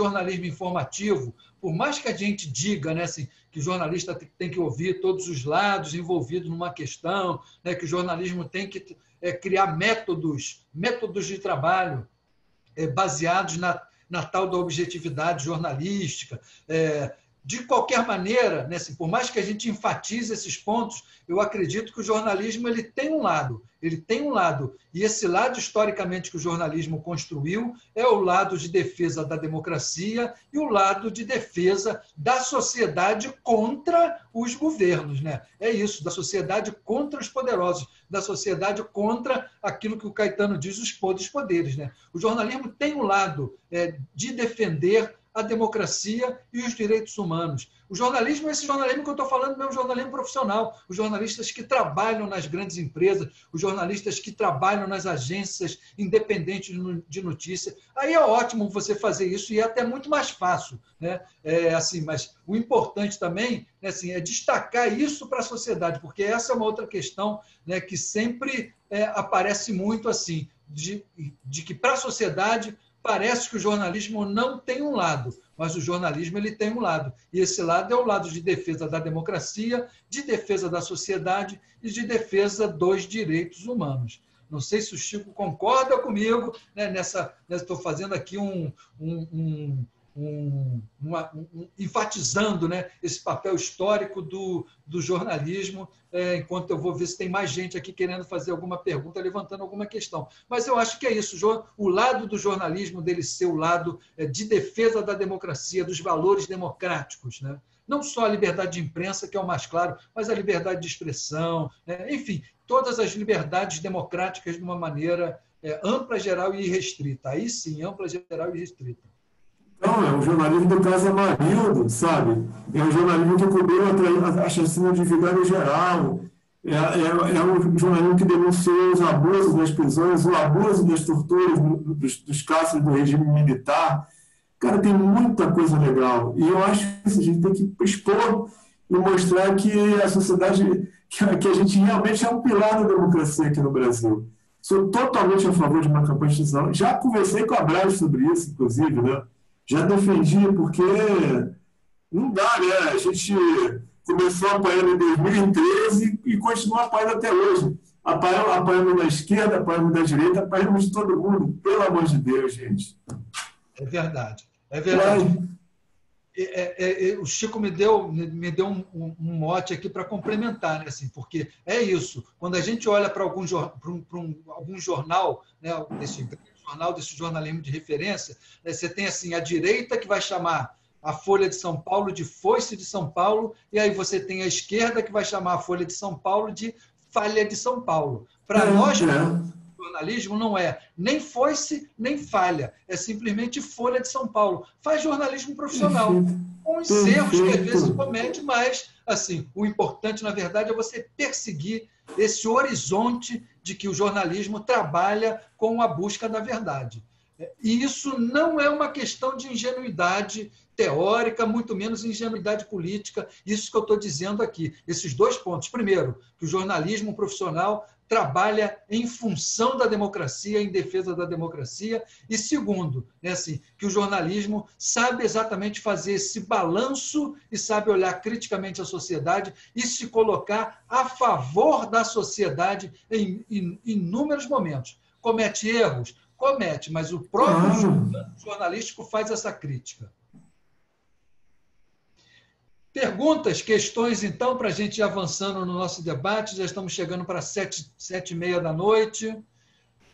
informativo, por mais que a gente diga, né, assim, que o jornalista tem que ouvir todos os lados envolvidos numa questão, né, que o jornalismo tem que criar métodos de trabalho baseados na tal da objetividade jornalística. De qualquer maneira, né, assim, por mais que a gente enfatize esses pontos, eu acredito que o jornalismo ele tem um lado, e esse lado, historicamente, que o jornalismo construiu é o lado de defesa da democracia e o lado de defesa da sociedade contra os governos, né? É isso, da sociedade contra os poderosos, da sociedade contra aquilo que o Caetano diz, os poderes, né? O jornalismo tem um lado de defender a democracia e os direitos humanos. O jornalismo, esse jornalismo que eu estou falando, não é um jornalismo profissional. Os jornalistas que trabalham nas grandes empresas, os jornalistas que trabalham nas agências independentes de notícia. Aí é ótimo você fazer isso e é até muito mais fácil, né? Assim, mas o importante também, né, assim, é destacar isso para a sociedade, porque essa é uma outra questão, né, que sempre aparece muito assim, de que para a sociedade parece que o jornalismo não tem um lado, mas o jornalismo ele tem um lado. E esse lado é o lado de defesa da democracia, de defesa da sociedade e de defesa dos direitos humanos. Não sei se o Chico concorda comigo, né, estou fazendo aqui enfatizando, né, esse papel histórico do jornalismo, enquanto eu vou ver se tem mais gente aqui querendo fazer alguma pergunta, levantando alguma questão. Mas eu acho que é isso, o lado do jornalismo dele ser o lado de defesa da democracia, dos valores democráticos, né? Não só a liberdade de imprensa, que é o mais claro, mas a liberdade de expressão, né? Enfim, todas as liberdades democráticas de uma maneira ampla, geral e irrestrita. Aí sim, ampla, geral e irrestrita. Não, é o jornalismo do caso Amarildo, sabe? É um jornalismo que cobriu a chacina de Vigário Geral, é um jornalismo que denunciou os abusos das prisões, o abuso das torturas dos casos do regime militar. Cara, tem muita coisa legal. E eu acho que a gente tem que expor e mostrar que a sociedade, que a gente realmente é um pilar da democracia aqui no Brasil. Sou totalmente a favor de uma campanha institucional. Já conversei com a Braz sobre isso, inclusive, né? já defendi, porque não dá, né? A gente começou apanhando em 2013 e continua apanhando até hoje. Apanhando da esquerda, apanhando da direita, apanhando de todo mundo. Pelo amor de Deus, gente. É verdade. É verdade. O Chico me deu um mote aqui para complementar, né? Assim, porque é isso. Quando a gente olha para algum jornal, né, desse jornalismo de referência, né, você tem assim, a direita que vai chamar a Folha de São Paulo de Foice de São Paulo, e aí você tem a esquerda que vai chamar a Folha de São Paulo de Falha de São Paulo. Para nós, o jornalismo não é nem foice, nem falha. É simplesmente Folha de São Paulo. Faz jornalismo profissional, com os erros que às vezes comete, mas assim, o importante, na verdade, é você perseguir esse horizonte de que o jornalismo trabalha com a busca da verdade. E isso não é uma questão de ingenuidade teórica, muito menos ingenuidade política. Isso que eu estou dizendo aqui. Esses dois pontos. Primeiro, que o jornalismo profissional trabalha em função da democracia, em defesa da democracia. E segundo, né, assim, que o jornalismo sabe exatamente fazer esse balanço e sabe olhar criticamente a sociedade e se colocar a favor da sociedade em inúmeros momentos. Comete erros? Comete, mas o próprio jornalístico faz essa crítica. Perguntas, questões, então, para a gente ir avançando no nosso debate. Já estamos chegando para 7h30 da noite.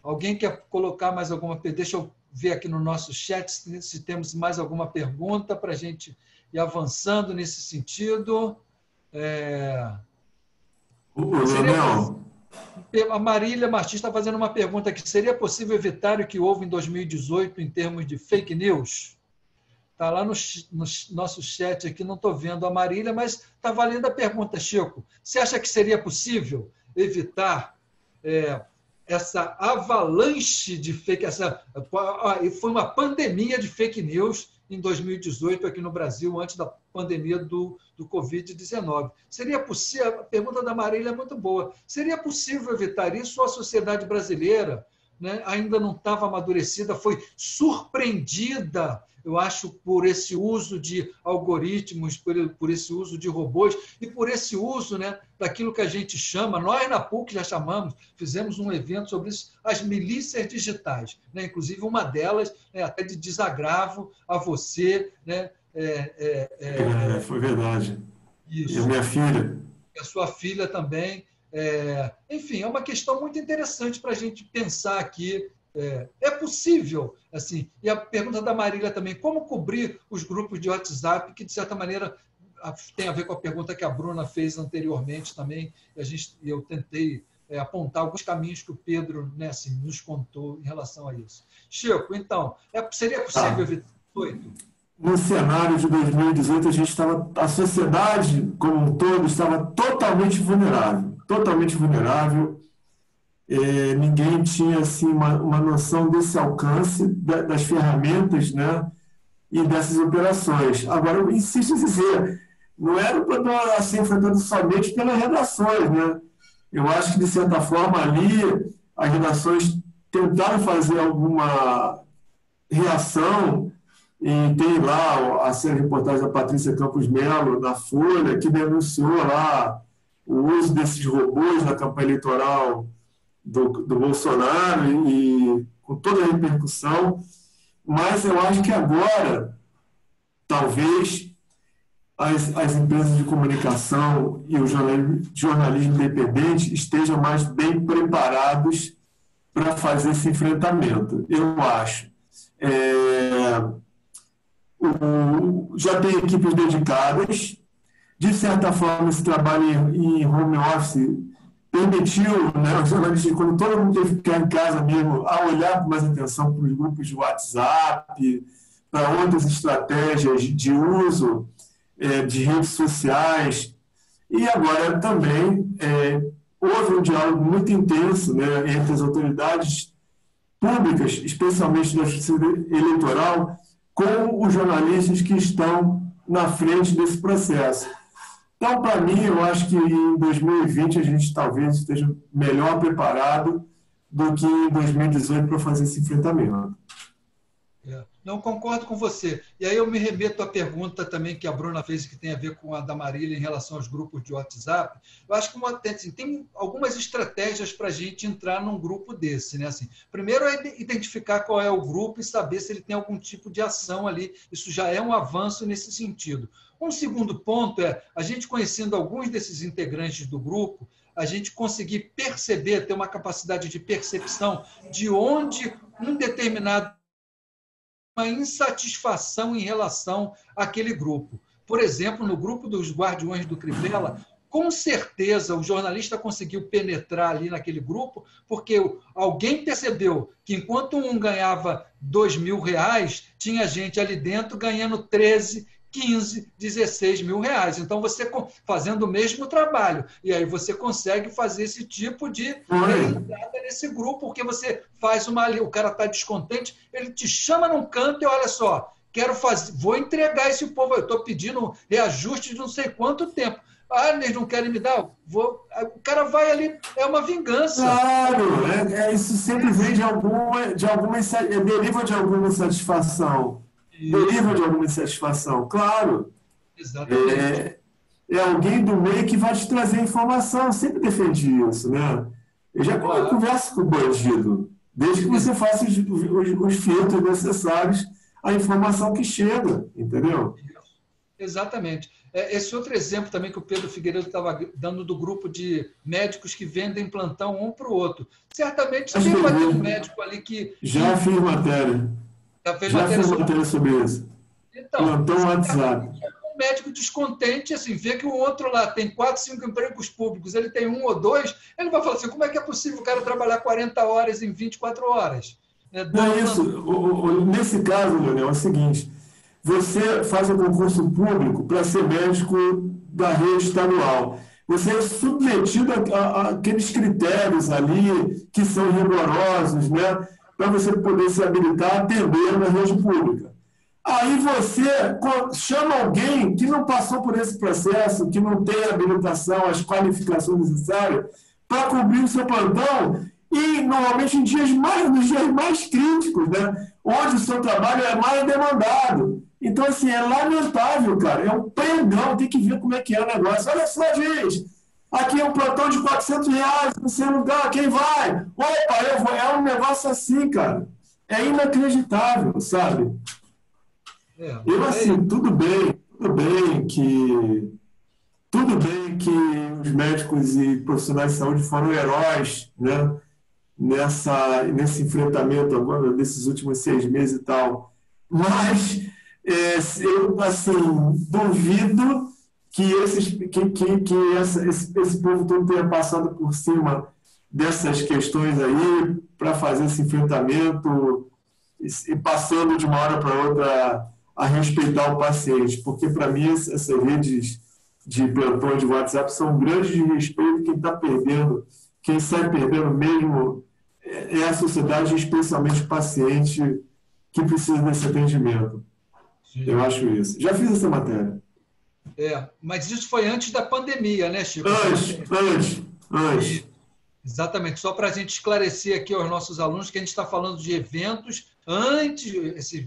Alguém quer colocar mais alguma pergunta? Deixa eu ver aqui no nosso chat se temos mais alguma pergunta para a gente ir avançando nesse sentido. A Marília Martins está fazendo uma pergunta aqui. Seria possível evitar o que houve em 2018 em termos de fake news? Está lá no nosso chat aqui, não estou vendo a Marília, mas está valendo a pergunta, Chico. Você acha que seria possível evitar essa avalanche de fake news? Foi uma pandemia de fake news em 2018 aqui no Brasil, antes da pandemia do Covid-19. Seria possível? A pergunta da Marília é muito boa. Seria possível evitar isso? Ou a sociedade brasileira, né, ainda não estava amadurecida, foi surpreendida, eu acho, por esse uso de algoritmos, por esse uso de robôs e por esse uso, né, daquilo que a gente chama, nós na PUC já chamamos, fizemos um evento sobre isso, as milícias digitais, né, inclusive uma delas até de desagravo a você. Né, foi verdade. Isso. E a minha filha. E a sua filha também. Enfim, é uma questão muito interessante para a gente pensar aqui. É possível, assim, e a pergunta da Marília também, como cobrir os grupos de WhatsApp, que de certa maneira tem a ver com a pergunta que a Bruna fez anteriormente também, eu tentei apontar alguns caminhos que o Pedro, né, assim, nos contou em relação a isso. Chico, então, seria possível evitar isso? No cenário de 2018, a sociedade como um todo estava totalmente vulnerável. Ninguém tinha assim, uma noção desse alcance das ferramentas, né, e dessas operações. Agora, eu insisto em dizer, não era assim, enfrentado somente pelas redações. Né? Eu acho que, de certa forma, ali as redações tentaram fazer alguma reação, e tem lá a série de reportagem da Patrícia Campos Melo, na Folha, que denunciou lá o uso desses robôs na campanha eleitoral do Bolsonaro e com toda a repercussão. Mas eu acho que agora, talvez, as empresas de comunicação e o jornalismo independente estejam mais bem preparados para fazer esse enfrentamento, eu acho. Já tem equipes dedicadas. De certa forma, esse trabalho em home office permitiu, né, os jornalistas, quando todo mundo teve que ficar em casa mesmo, a olhar com mais atenção para os grupos de WhatsApp, para outras estratégias de uso de redes sociais. E agora também houve um diálogo muito intenso, né, entre as autoridades públicas, especialmente da Justiça Eleitoral, com os jornalistas que estão na frente desse processo. Então, para mim, eu acho que em 2020 a gente talvez esteja melhor preparado do que em 2018 para fazer esse enfrentamento. Não, concordo com você. E aí eu me remeto à pergunta também que a Bruna fez, que tem a ver com a da Marília em relação aos grupos de WhatsApp. Eu acho que assim, tem algumas estratégias para a gente entrar num grupo desse. Né? Assim, primeiro é identificar qual é o grupo e saber se ele tem algum tipo de ação ali. Isso já é um avanço nesse sentido. Um segundo ponto é, a gente conhecendo alguns desses integrantes do grupo, a gente conseguir perceber, ter uma capacidade de percepção de onde um determinado uma insatisfação em relação àquele grupo. Por exemplo, no grupo dos Guardiões do Crivella, com certeza o jornalista conseguiu penetrar ali naquele grupo, porque alguém percebeu que enquanto um ganhava R$2.000, tinha gente ali dentro ganhando 13, 15, 16 mil reais. Então, você fazendo o mesmo trabalho. E aí você consegue fazer esse tipo de entrada nesse grupo, porque você faz o cara está descontente, ele te chama num canto e olha só, vou entregar esse povo, eu estou pedindo reajuste de não sei quanto tempo. Ah, eles não querem me dar? O cara vai ali, é uma vingança. Claro, isso sempre vem deriva de alguma insatisfação. Deriva de alguma insatisfação, claro. Exatamente. É alguém do meio que vai te trazer informação. Eu sempre defendi isso, né? Eu já converso com o bandido, desde que você faça os filtros necessários à informação que chega, entendeu? Exatamente. Esse outro exemplo também que o Pedro Figueiredo estava dando do grupo de médicos que vendem plantão um para o outro. Certamente você vai ter um médico ali que... Já fiz matéria. Já fiz matéria sobre isso. Então, plantão WhatsApp. Um médico descontente, assim, vê que o outro lá tem 4, 5 empregos públicos, ele tem 1 ou 2, ele vai falar assim, como é que é possível o cara trabalhar 40 horas em 24 horas? Não é isso. Nesse caso, Leonel, é o seguinte, você faz um concurso público para ser médico da rede estadual. Você é submetido àqueles critérios ali que são rigorosos, né? Para você poder se habilitar a atender na rede pública. Aí você chama alguém que não passou por esse processo, que não tem a habilitação, as qualificações necessárias, para cobrir o seu plantão, e normalmente nos dias mais críticos, né? Onde o seu trabalho é mais demandado. Então, assim, é lamentável, cara. É um prendão, tem que ver como é que é o negócio. Olha só, gente. Aqui é um plantão de R$400, você não dá, quem vai? Opa, eu vou. É um negócio assim, cara. É inacreditável, sabe? Assim, tudo bem que os médicos e profissionais de saúde foram heróis, né? Nesse enfrentamento agora, nesses últimos 6 meses e tal. Mas eu, assim, duvido que esse povo todo tenha passado por cima dessas questões aí para fazer esse enfrentamento e passando de uma hora para outra a respeitar o paciente, porque para mim essas redes de plantão de WhatsApp são um grande desrespeito. Quem está perdendo, quem sai perdendo mesmo é a sociedade, especialmente o paciente que precisa desse atendimento. Sim. Eu acho isso. Já fiz essa matéria. Mas isso foi antes da pandemia, né, Chico? Antes. Exatamente. Só para a gente esclarecer aqui aos nossos alunos que a gente está falando de eventos antes,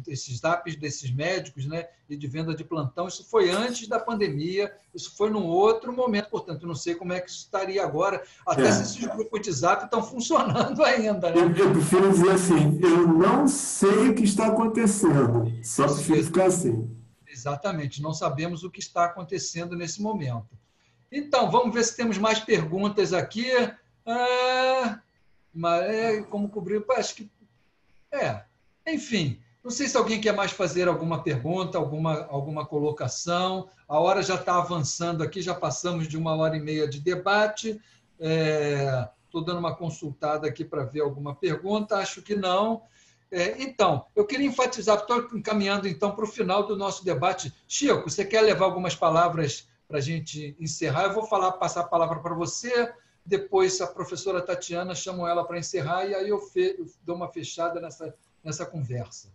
esses apps desses médicos, né, e de venda de plantão, isso foi antes da pandemia, isso foi num outro momento, portanto, não sei como é que isso estaria agora, até se esses grupos de zap estão funcionando ainda. Né? Eu prefiro dizer assim, eu não sei o que está acontecendo, só prefiro ficar assim. Exatamente, não sabemos o que está acontecendo nesse momento. Então, vamos ver se temos mais perguntas aqui. Como cobrir? Acho que... Enfim, não sei se alguém quer mais fazer alguma pergunta, alguma colocação. A hora já está avançando aqui, já passamos de 1h30 de debate. Estou dando uma consultada aqui para ver alguma pergunta, acho que não. Então, eu queria enfatizar, estou encaminhando então para o final do nosso debate. Chico, você quer levar algumas palavras para a gente encerrar? Eu vou passar a palavra para você, depois a professora Tatiana, chamo ela para encerrar, e aí eu dou uma fechada nessa conversa.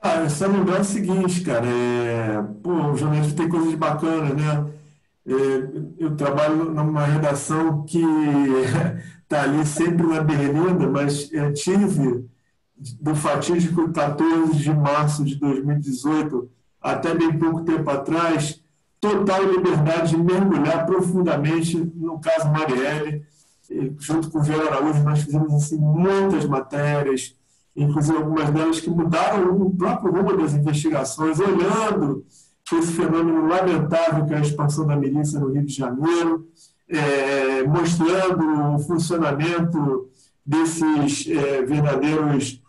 Eu só lembrar o seguinte, cara, o jornalismo tem coisas bacanas, né? Eu trabalho numa redação que está ali sempre na berlinda, mas tive do fatídico 14 de março de 2018, até bem pouco tempo atrás, total liberdade de mergulhar profundamente no caso Marielle. E, junto com o Vera Araújo, nós fizemos assim, muitas matérias, inclusive algumas delas que mudaram o próprio rumo das investigações, olhando esse fenômeno lamentável que é a expansão da milícia no Rio de Janeiro, mostrando o funcionamento desses verdadeiros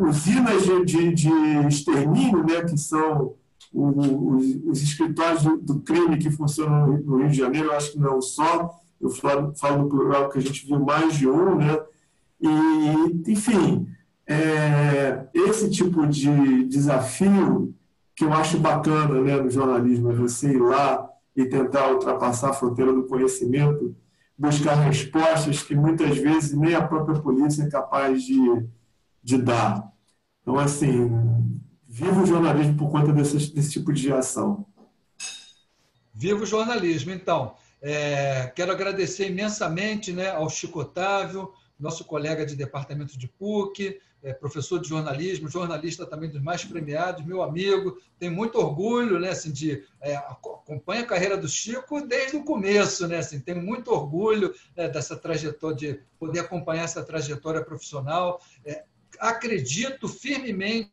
usinas de extermínio, né, que são os escritórios do crime que funcionam no Rio de Janeiro. Eu acho que não só, eu falo no plural que a gente viu mais de um, né? E, enfim, esse tipo de desafio que eu acho bacana, né, no jornalismo, é você ir lá e tentar ultrapassar a fronteira do conhecimento, buscar respostas que muitas vezes nem a própria polícia é capaz de dar. Então, assim, viva o jornalismo por conta desse tipo de ação. Viva o jornalismo. Então, quero agradecer imensamente, né, ao Chico Otávio, nosso colega de departamento de PUC, professor de jornalismo, jornalista também dos mais premiados, meu amigo. Tenho muito orgulho, né, assim, acompanho a carreira do Chico desde o começo, né, assim, tenho muito orgulho dessa trajetória, de poder acompanhar essa trajetória profissional. Acredito firmemente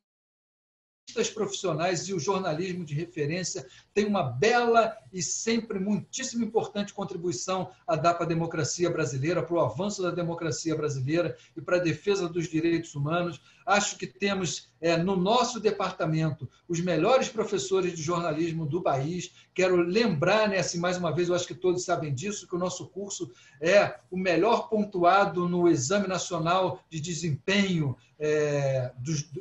os profissionais e o jornalismo de referência tem uma bela e sempre muitíssimo importante contribuição a dar para a democracia brasileira, para o avanço da democracia brasileira e para a defesa dos direitos humanos. Acho que temos no nosso departamento os melhores professores de jornalismo do país. Quero lembrar, né, assim, mais uma vez, eu acho que todos sabem disso, que o nosso curso é o melhor pontuado no Exame Nacional de Desempenho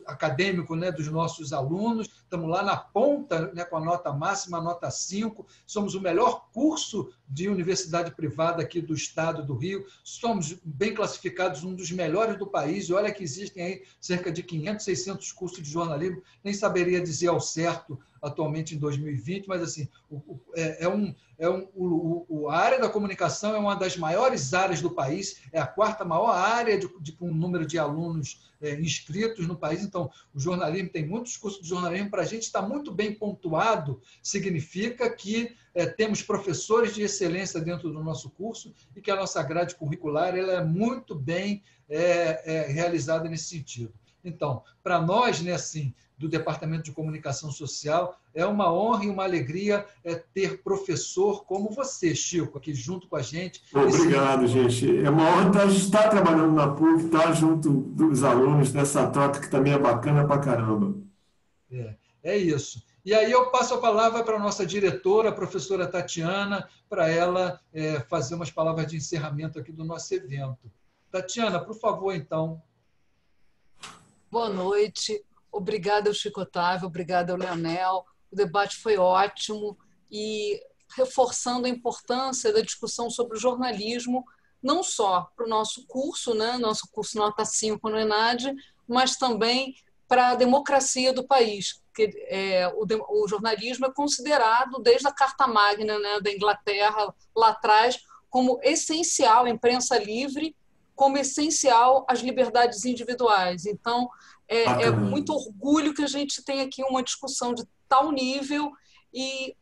acadêmico, né, dos nossos alunos. Estamos lá na ponta, né, com a nota máxima, a nota 5. Somos o melhor curso de universidade privada aqui do estado do Rio. Somos bem classificados, um dos melhores do país. E olha que existem aí cerca de 500, 600 cursos de jornalismo. Nem saberia dizer ao certo atualmente em 2020, mas assim, a área da comunicação é uma das maiores áreas do país, é a quarta maior área com número de alunos inscritos no país. Então, o jornalismo tem muitos cursos de jornalismo. Para a gente estar muito bem pontuado, significa que temos professores de excelência dentro do nosso curso e que a nossa grade curricular ela é muito bem realizada nesse sentido. Então, para nós, né, assim, do Departamento de Comunicação Social, é uma honra e uma alegria ter professor como você, Chico, aqui junto com a gente. Obrigado, gente. É uma honra estar trabalhando na PUC, estar junto dos alunos nessa troca que também é bacana pra caramba. É isso. E aí eu passo a palavra para a nossa diretora, a professora Tatiana, para ela fazer umas palavras de encerramento aqui do nosso evento. Tatiana, por favor, então. Boa noite. Obrigada ao Chico Otávio, obrigada ao Leonel. O debate foi ótimo e reforçando a importância da discussão sobre o jornalismo, não só para o nosso curso, né? Nosso curso nota 5 no ENAD, mas também para a democracia do país. O jornalismo é considerado, desde a Carta Magna, né, da Inglaterra, lá atrás, como essencial, a imprensa livre, como essencial às liberdades individuais. Então, é muito orgulho que a gente tenha aqui uma discussão de tal nível e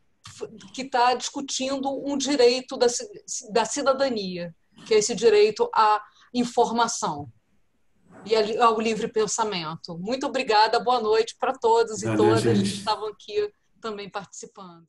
que está discutindo um direito da cidadania, que é esse direito à informação e ao livre pensamento. Muito obrigada, boa noite para todos e todas que estavam aqui também participando.